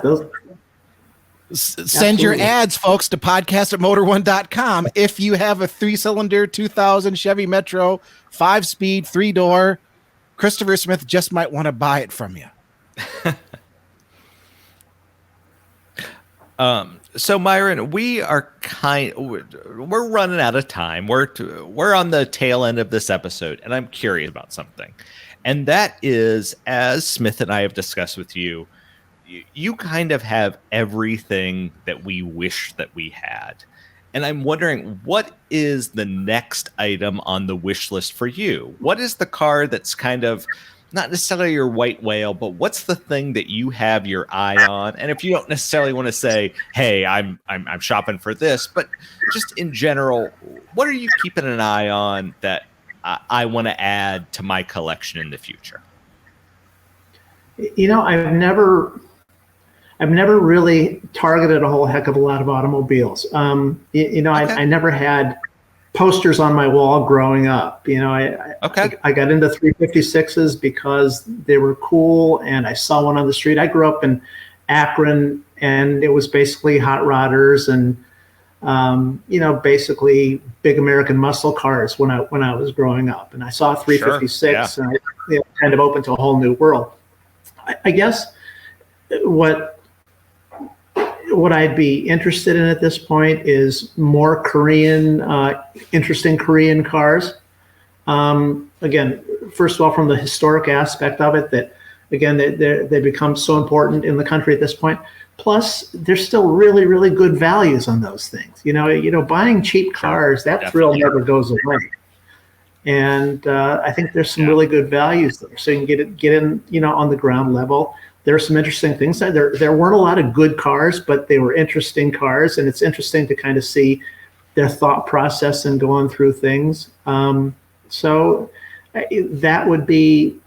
Send your ads, folks, to podcast@motor1.com. If you have a 3-cylinder 2000 Chevy Metro 5-speed 3-door, Christopher Smith just might want to buy it from you. So Myron, we're running out of time. We're on the tail end of this episode, and I'm curious about something. And that is, as Smith and I have discussed with you, you kind of have everything that we wish that we had. And I'm wondering, what is the next item on the wish list for you? What is the car that's kind of not necessarily your white whale, but what's the thing that you have your eye on? And if you don't necessarily want to say, hey, I'm shopping for this, but just in general, what are you keeping an eye on that I want to add to my collection in the future? I've never really targeted a whole heck of a lot of automobiles. Okay. I never had posters on my wall growing up. I got into 356s because they were cool, and I saw one on the street. I grew up in Akron, and it was basically hot rodders and basically big American muscle cars when I was growing up. And I saw a 356, sure, yeah. And I kind of opened to a whole new world. I guess what I'd be interested in at this point is more interesting Korean cars. Again, first of all, from the historic aspect of it, that again, they become so important in the country at this point. Plus, there's still really, really good values on those things. Buying cheap cars, that thrill never goes away. And I think there's some really good values there. So you can get in, on the ground level. There are some interesting things. There weren't a lot of good cars, but they were interesting cars, and it's interesting to kind of see their thought process and going through things. So that would be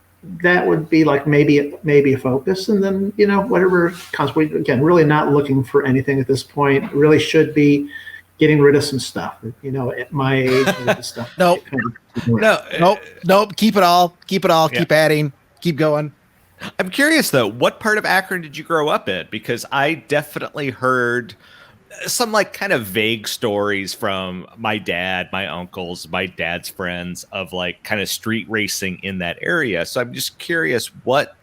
like maybe a focus, and then whatever comes. Again, really not looking for anything at this point. Really should be getting rid of some stuff. At my age, stuff. Nope. Keep it all. Yeah. Keep adding. Keep going. I'm curious though, what part of Akron did you grow up in? Because I definitely heard some like kind of vague stories from my dad, my uncles, my dad's friends of like kind of street racing in that area. So I'm just curious, what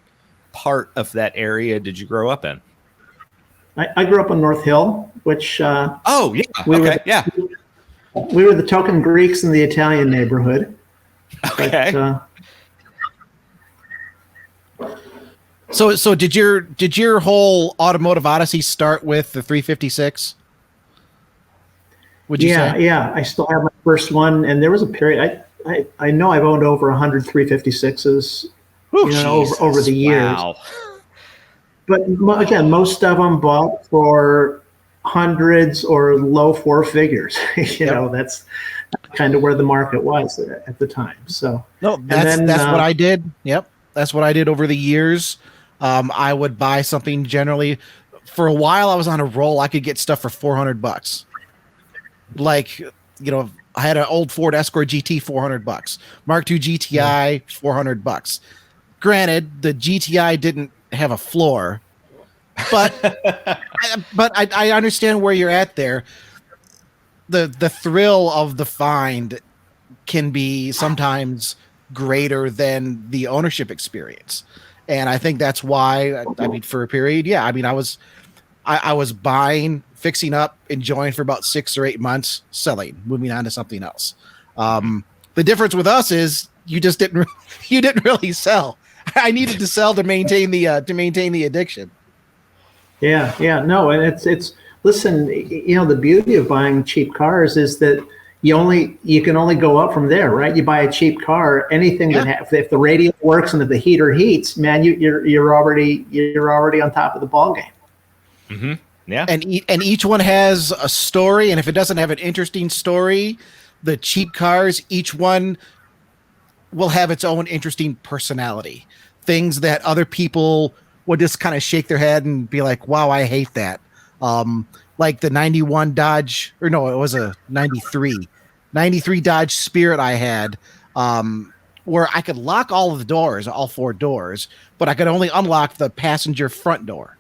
part of that area did you grow up in? I grew up on North Hill, which we were the token Greeks in the Italian neighborhood. Okay. But, So did your whole automotive odyssey start with the 356? Would you say? Yeah. I still have my first one, and there was a period. I know I've owned over 100 356s, over the years. Wow. But again, most of them bought for hundreds or low four figures. That's kind of where the market was at the time. So that's what I did. Yep, that's what I did over the years. I would buy something generally. For a while, I was on a roll. I could get stuff for $400. Like, I had an old Ford Escort GT, $400. Mark II GTI, $400. Granted, the GTI didn't have a floor, but I understand where you're at there. The thrill of the find can be sometimes greater than the ownership experience. And I think that's why, for a period, I was buying, fixing up, enjoying for about 6 or 8 months, selling, moving on to something else. The difference with us is you didn't really sell. I needed to sell to maintain the addiction. Yeah, no, and it's listen, the beauty of buying cheap cars is that you can only go up from there, right? You buy a cheap car, anything if the radio works and if the heater heats, man, you're already on top of the ball game. Mm-hmm. Yeah, and each one has a story, and if it doesn't have an interesting story, the cheap cars, each one will have its own interesting personality. Things that other people would just kind of shake their head and be like, "Wow, I hate that." Like the 91 Dodge, or no, it was a 93 Dodge Spirit I had, where I could lock all of the doors, all 4 doors, but I could only unlock the passenger front door.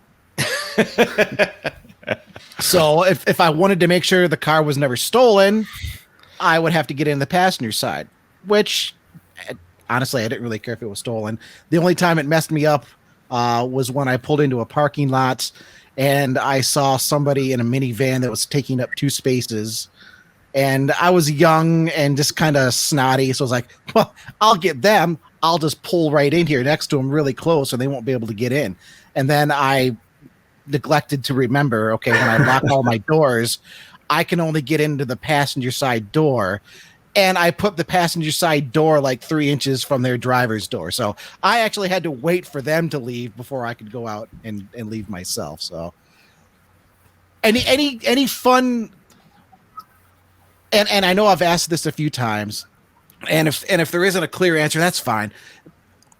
So if I wanted to make sure the car was never stolen, I would have to get in the passenger side, which honestly, I didn't really care if it was stolen. The only time it messed me up was when I pulled into a parking lot and I saw somebody in a minivan that was taking up 2 spaces. And I was young and just kind of snotty. So I was like, well, I'll get them. I'll just pull right in here next to them really close and they won't be able to get in. And then I neglected to remember, okay, when I lock all my doors, I can only get into the passenger side door. And I put the passenger side door like 3 inches from their driver's door. So I actually had to wait for them to leave before I could go out and leave myself. So any fun, and I know I've asked this a few times, and if there isn't a clear answer, that's fine.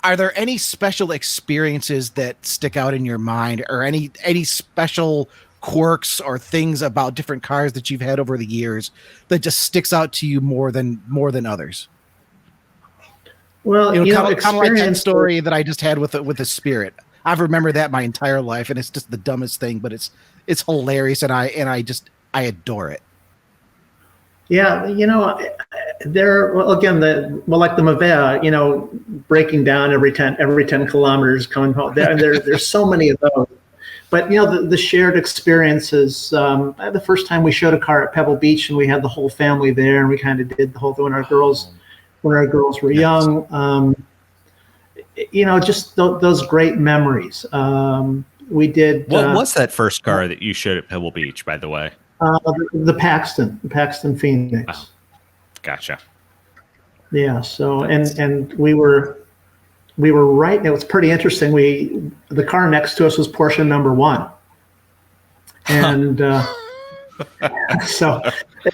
Are there any special experiences that stick out in your mind, or any special quirks or things about different cars that you've had over the years that just sticks out to you more than others? Well, kind of like that story that I just had with the Spirit. I've remembered that my entire life, and it's just the dumbest thing, but it's hilarious, and I adore it. Yeah, like the Mavea, breaking down every 10 kilometers coming home. There's so many of those. But the shared experiences. The first time we showed a car at Pebble Beach, and we had the whole family there, and we kind of did the whole thing when our girls were young. Just those great memories. We did. What was that first car that you showed at Pebble Beach, by the way? The Paxton Phoenix. Oh, gotcha. Yeah. So and we were right. It was pretty interesting. The car next to us was Porsche number 1, and so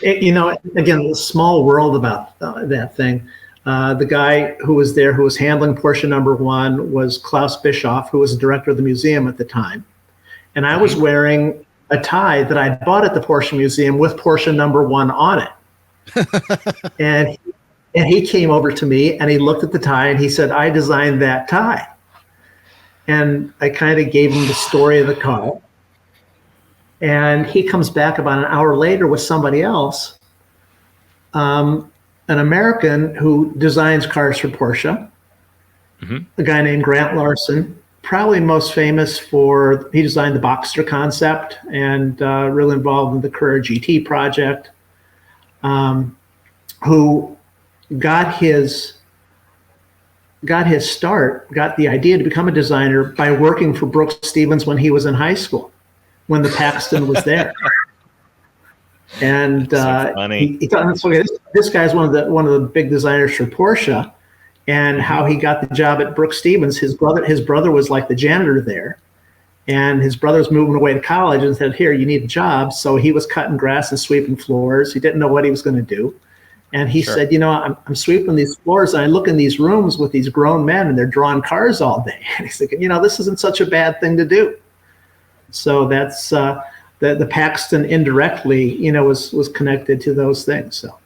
again, the small world about that thing. The guy who was there, who was handling Porsche number 1, was Klaus Bischoff, who was the director of the museum at the time, and I was wearing a tie that I bought at the Porsche Museum with Porsche number 1 on it. And he came over to me and he looked at the tie and he said, "I designed that tie." And I kind of gave him the story of the car. And he comes back about an hour later with somebody else, an American who designs cars for Porsche, a guy named Grant Larson, probably most famous for, he designed the Boxster concept and really involved in the Carrera GT project, who got his start, got the idea to become a designer by working for Brooks Stevens when he was in high school, when the Paxton was there. And so funny. This guy's one of the big designers for Porsche, and how he got the job at Brooks Stevens. His brother was like the janitor there, and his brother was moving away to college and said, "Here, you need a job." So he was cutting grass and sweeping floors. He didn't know what he was going to do. And he said, I'm sweeping these floors and I look in these rooms with these grown men and they're drawing cars all day. And he's thinking, this isn't such a bad thing to do. So that's the Paxton indirectly, was connected to those things. So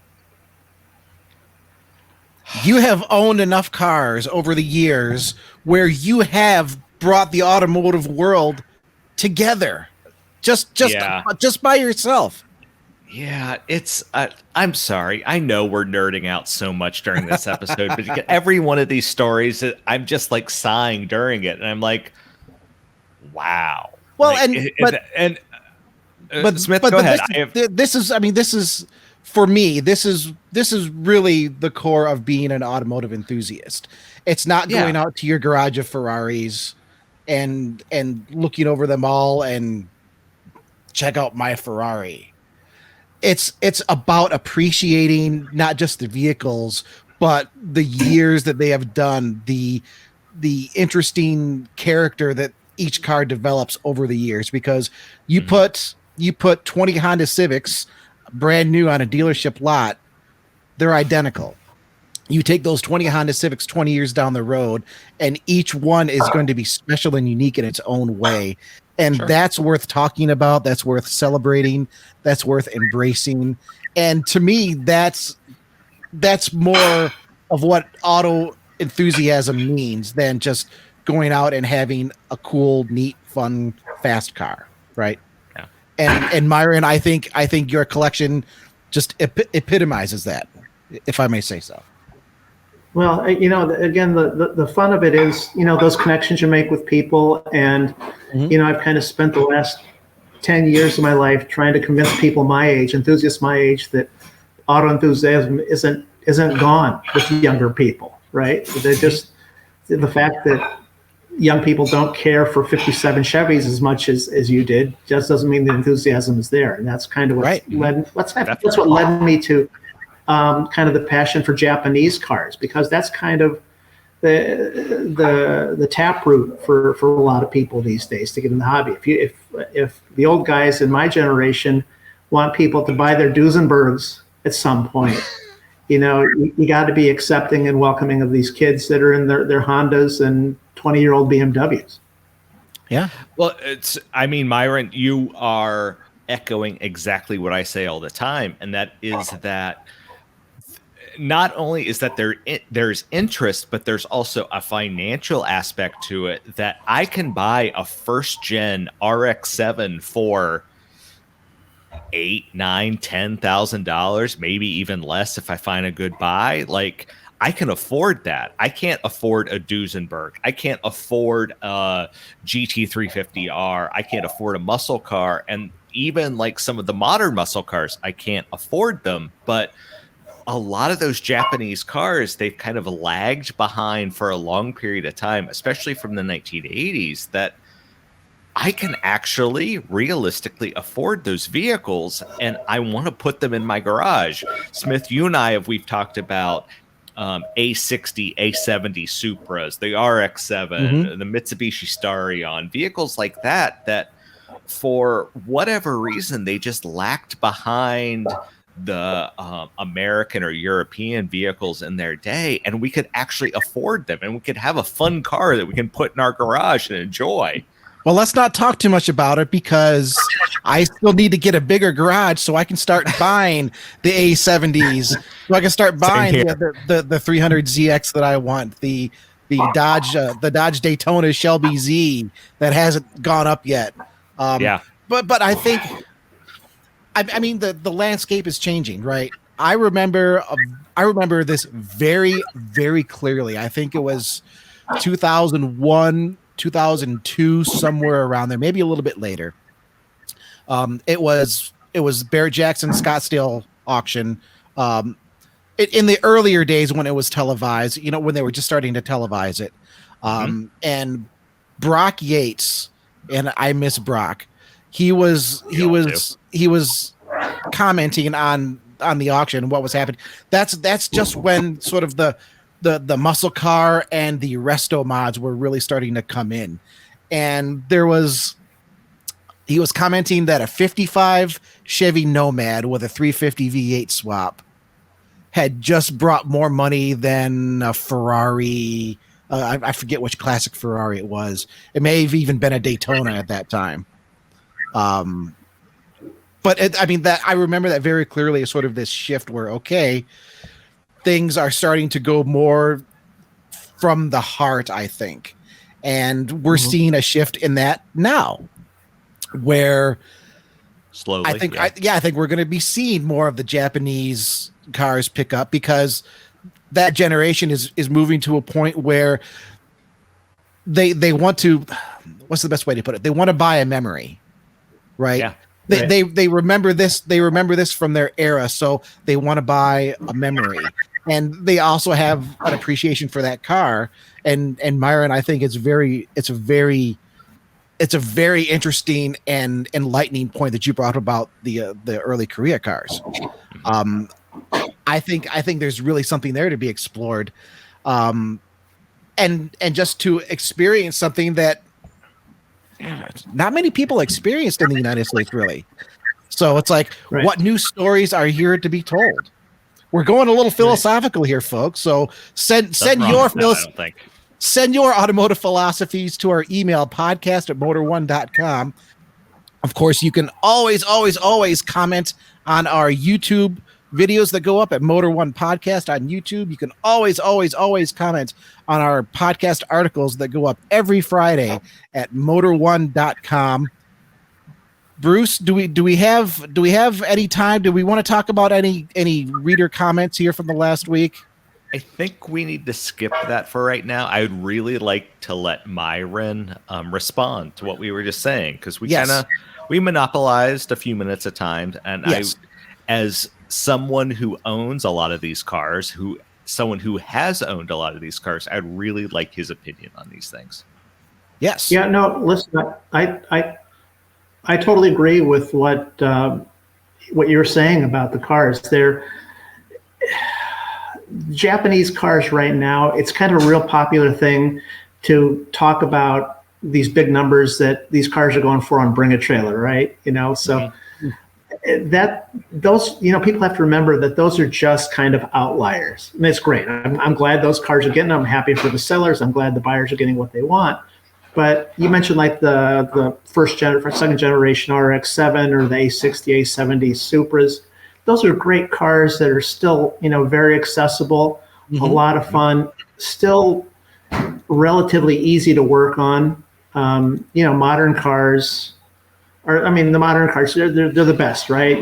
you have owned enough cars over the years where you have brought the automotive world together, just by yourself. Yeah, it's. I'm sorry. I know we're nerding out so much during this episode, but every one of these stories, I'm just like sighing during it, and I'm like, "Wow." Well, but Smith, go ahead. This is for me. This is really the core of being an automotive enthusiast. It's not going out to your garage of Ferraris and looking over them all and check out my Ferrari. It's about appreciating not just the vehicles, but the years that they have done, the interesting character that each car develops over the years. Because you put 20 Honda Civics brand new on a dealership lot, they're identical. You take those 20 Honda Civics 20 years down the road, and each one is going to be special and unique in its own way. And that's worth talking about. That's worth celebrating. That's worth embracing. And to me, that's more of what auto enthusiasm means than just going out and having a cool, neat, fun, fast car, right? Yeah. And Myron, I think your collection just epitomizes that, if I may say so. Well, again, the fun of it is, those connections you make with people. And, I've kind of spent the last 10 years of my life trying to convince people my age, enthusiasts my age, that auto enthusiasm isn't gone with younger people, right? They're just, the fact that young people don't care for 57 Chevys as much as you did just doesn't mean the enthusiasm is there. And that's kind of what that's what led me to kind of the passion for Japanese cars, because that's kind of the taproot for a lot of people these days to get in the hobby. If the old guys in my generation want people to buy their Duesenbergs at some point, you got to be accepting and welcoming of these kids that are in their Hondas and 20-year-old BMWs. Yeah. Well, Myron, you are echoing exactly what I say all the time, and that is that not only is that there's interest, but there's also a financial aspect to it, that I can buy a first gen RX-7 for $8,000, $9,000, $10,000, maybe even less if I find a good buy. Like, I can afford that. I can't afford a Duesenberg. I can't afford a GT350R. I can't afford a muscle car, and even like some of the modern muscle cars, I can't afford them. But a lot of those Japanese cars, they've kind of lagged behind for a long period of time, especially from the 1980s, that I can actually realistically afford those vehicles, and I want to put them in my garage. Smith, you and we've talked about A60, A70 Supras, the RX-7, the Mitsubishi Starion, vehicles like that for whatever reason, they just lacked behind the American or European vehicles in their day, and we could actually afford them, and we could have a fun car that we can put in our garage and enjoy. Well, let's not talk too much about it, because I still need to get a bigger garage so I can start buying the A70s. So I can start buying the 300 ZX that I want, the Dodge Daytona Shelby Z that hasn't gone up yet. But I think, I mean, the landscape is changing, right? I remember this very, very clearly. I think it was 2001, 2002, somewhere around there, maybe a little bit later. It was Barrett Jackson Scottsdale auction. In the earlier days when it was televised, when they were just starting to televise it. And Brock Yates, and I miss Brock. He was commenting on the auction, what was happening. That's just when sort of the muscle car and the resto mods were really starting to come in. And he was commenting that a 55 Chevy Nomad with a 350 V8 swap had just brought more money than a Ferrari. I forget which classic Ferrari it was. It may have even been a Daytona at that time. But I remember that very clearly as sort of this shift where, okay, things are starting to go more from the heart, I think. And we're seeing a shift in that now, where slowly, I think we're going to be seeing more of the Japanese cars pick up, because that generation is moving to a point where they want to, what's the best way to put it? They want to buy a memory, right? Yeah. They remember this. They remember this from their era, so they want to buy a memory, and they also have an appreciation for that car. And Myron, I think it's a very interesting and enlightening point that you brought about the early Korea cars. I think there's really something there to be explored, and just to experience something that not many people experienced in the United States, really. So it's like, what new stories are here to be told? We're going a little philosophical here, folks. So send your automotive philosophies to our email, podcast@motor1.com. Of course, you can always comment on our YouTube videos that go up at Motor One Podcast on YouTube. You can always comment on our podcast articles that go up every Friday at motor1.com. Bruce, do we have any time? Do we want to talk about any reader comments here from the last week? I think we need to skip that for right now. I would really like to let Myron respond to what we were just saying, because we monopolized a few minutes at times, and as someone who owns a lot of these cars, someone who has owned a lot of these cars, I'd really like his opinion on these things. Yes. Yeah. No. Listen, I totally agree with what you were saying about the cars. They're Japanese cars right now. It's kind of a real popular thing to talk about these big numbers that these cars are going for on Bring a Trailer, right? So. That those people have to remember that those are just kind of outliers, and it's great. I'm glad those cars are getting them. I'm happy for the sellers. I'm glad the buyers are getting what they want. But you mentioned like the second generation RX-7 or the A60, A70 Supras. Those are great cars that are still very accessible, a lot of fun, still relatively easy to work on. Modern cars. The modern cars, they're the best, right?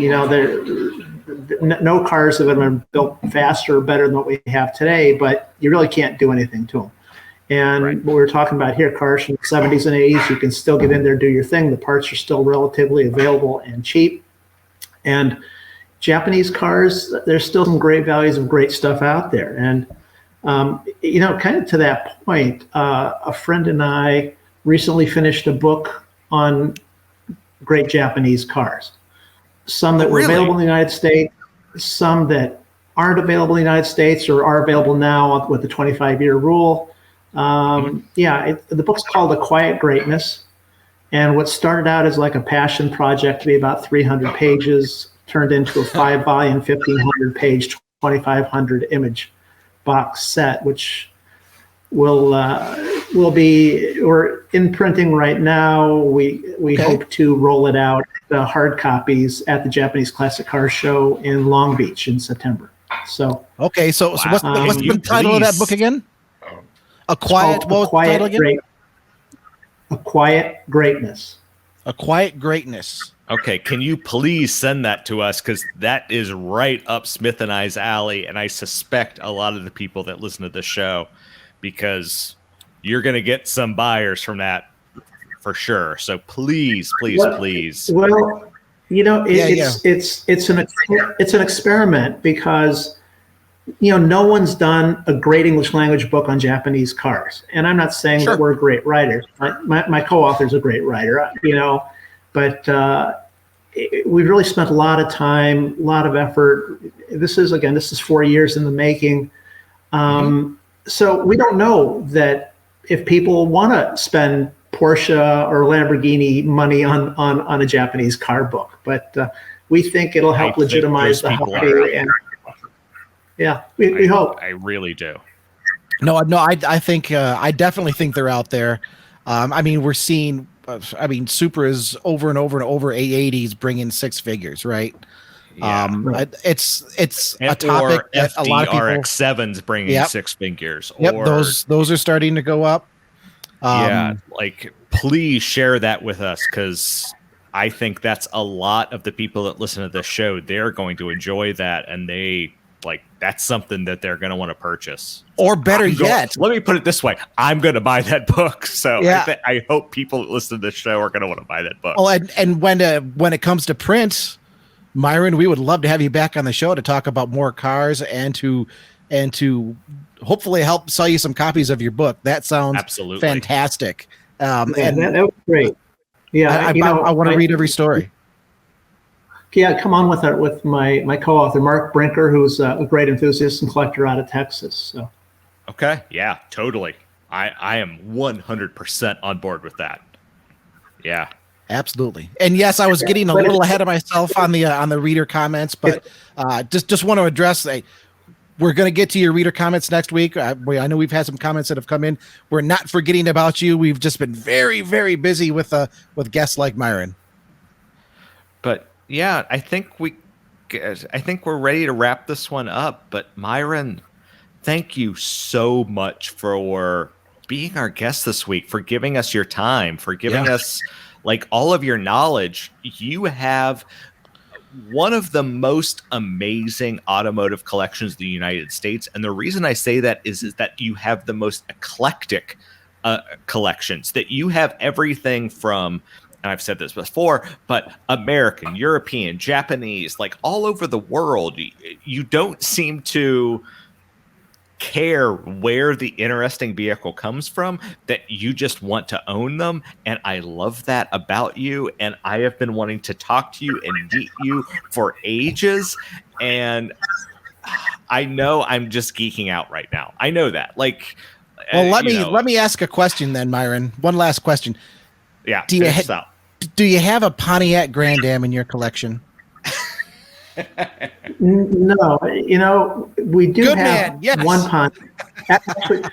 No cars have been built faster or better than what we have today, but you really can't do anything to them. And what we're talking about here, cars from the 70s and 80s, you can still get in there, do your thing. The parts are still relatively available and cheap. And Japanese cars, there's still some great values of great stuff out there. And, kind of to that point, a friend and I recently finished a book on great Japanese cars, some that were available in the United States, some that aren't available in the United States or are available now with the 25-year rule. The book's called A Quiet Greatness, and what started out as like a passion project to be about 300 pages turned into a 5-volume, 1,500-page, 2,500 image box set, which we're in printing right now. We hope to roll it out, the hard copies, at the Japanese Classic Car Show in Long Beach in September. So what's the title of that book again? A Quiet Greatness. A Quiet Greatness. Okay, can you please send that to us? Because that is right up Smith and I's alley, and I suspect a lot of the people that listen to the show, because you're going to get some buyers from that for sure. So please. Well, it's an experiment because no one's done a great English language book on Japanese cars, and I'm not saying that we're great writers. My co-author's a great writer, but we've really spent a lot of time, a lot of effort. This is 4 years in the making. So we don't know that if people want to spend Porsche or Lamborghini money on a Japanese car book, but we think it'll help legitimize the hobby. And we hope. I really do. No, I think I definitely think they're out there. We're seeing. Supra's over and over and over 880s bringing six figures, right? Yeah. It's a topic that a lot of people. RX-7's bringing six figures. Yep, those are starting to go up. Please share that with us, because I think that's a lot of the people that listen to this show. They're going to enjoy that, and that's something that they're going to want to purchase. Or better yet, let me put it this way: I'm going to buy that book. So I hope people that listen to this show are going to want to buy that book. Well, and when it comes to print, Myron, we would love to have you back on the show to talk about more cars and to hopefully help sell you some copies of your book. That sounds absolutely fantastic. And that was great. Yeah, I want to read every story. Yeah, come on with my co-author, Mark Brinker, who's a great enthusiast and collector out of Texas. So. Okay, yeah, totally. I am 100% on board with that. Yeah. Absolutely. And yes, I was getting a little ahead of myself on the reader comments, but just want to address we're going to get to your reader comments next week. I know we've had some comments that have come in. We're not forgetting about you. We've just been very, very busy with guests like Myron. But yeah, I think we're ready to wrap this one up. But Myron, thank you so much for being our guest this week, for giving us your time, for giving us all of your knowledge. You have one of the most amazing automotive collections in the United States. And the reason I say that is that you have the most eclectic collections, that you have everything from, and I've said this before, but American, European, Japanese, all over the world. You don't seem to care where the interesting vehicle comes from, that you just want to own them. And I love that about you. And I have been wanting to talk to you and meet you for ages. And I know I'm just geeking out right now. I know that. Well, let me ask a question then, Myron. One last question. Yeah. Do you have a Pontiac Grand Am in your collection? No, we do have one Pontiac.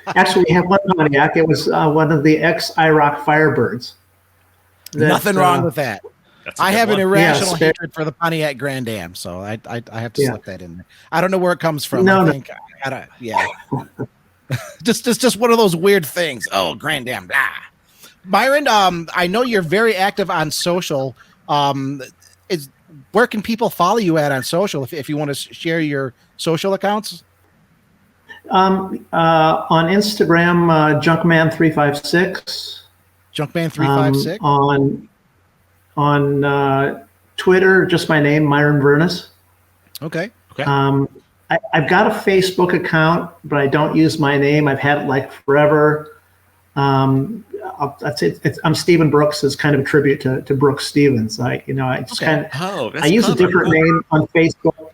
Actually, we have one Pontiac. It was one of the ex-IROC Firebirds. Nothing wrong with that. I have an irrational hatred for the Pontiac Grand Am, so I have to slip that in there. I don't know where it comes from. Just one of those weird things. Oh, Grand Am, blah. Myron, I know you're very active on social. Where can people follow you at on social if you want to share your social accounts? On Instagram, Junkman356. Junkman356. On Twitter, just my name, Myron Vernis. Okay. I've got a Facebook account, but I don't use my name. I've had it forever. I'd say I'm Stephen Brooks is kind of a tribute to Brooks Stevens. I use a different name on Facebook.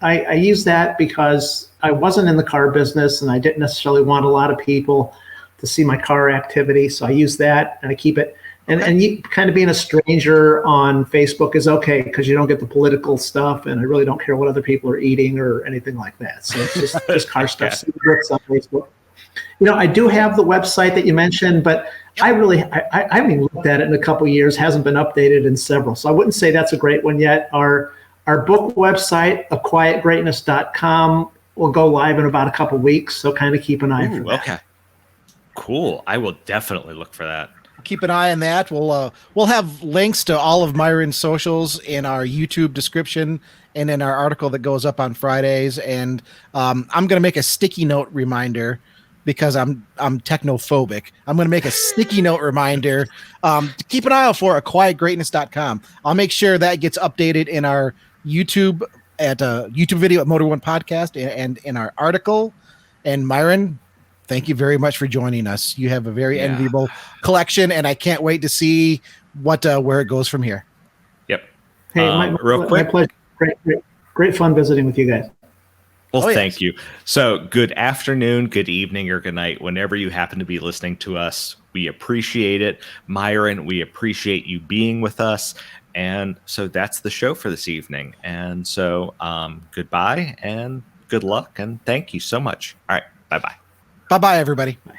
I use that because I wasn't in the car business and I didn't necessarily want a lot of people to see my car activity. So I use that and I keep it. And you kind of being a stranger on Facebook is okay because you don't get the political stuff, and I really don't care what other people are eating or anything like that. So it's just car stuff. Stephen Brooks on Facebook. I do have the website that you mentioned, but I haven't even looked at it in a couple of years. Hasn't been updated in several, so I wouldn't say that's a great one yet. Our book website, aquietgreatness.com, will go live in about a couple of weeks, so kind of keep an eye for that. Okay, cool. I will definitely look for that. keep an eye on that. We'll have links to all of Myron's socials in our YouTube description and in our article that goes up on Fridays. And I'm going to make a sticky note reminder because I'm technophobic. I'm going to make a sticky note reminder to keep an eye out for quietgreatness.com. I'll make sure that gets updated in our YouTube YouTube video at Motor One Podcast and in our article. And Myron, thank you very much for joining us. You have a very enviable collection, and I can't wait to see where it goes from here. Yep. Hey, real quick. My pleasure. Great fun visiting with you guys. Well, thank you. So good afternoon, good evening, or good night, whenever you happen to be listening to us. We appreciate it. Myron, we appreciate you being with us. And so that's the show for this evening. And so goodbye and good luck. And thank you so much. All right. Bye-bye. Bye-bye, everybody. Bye.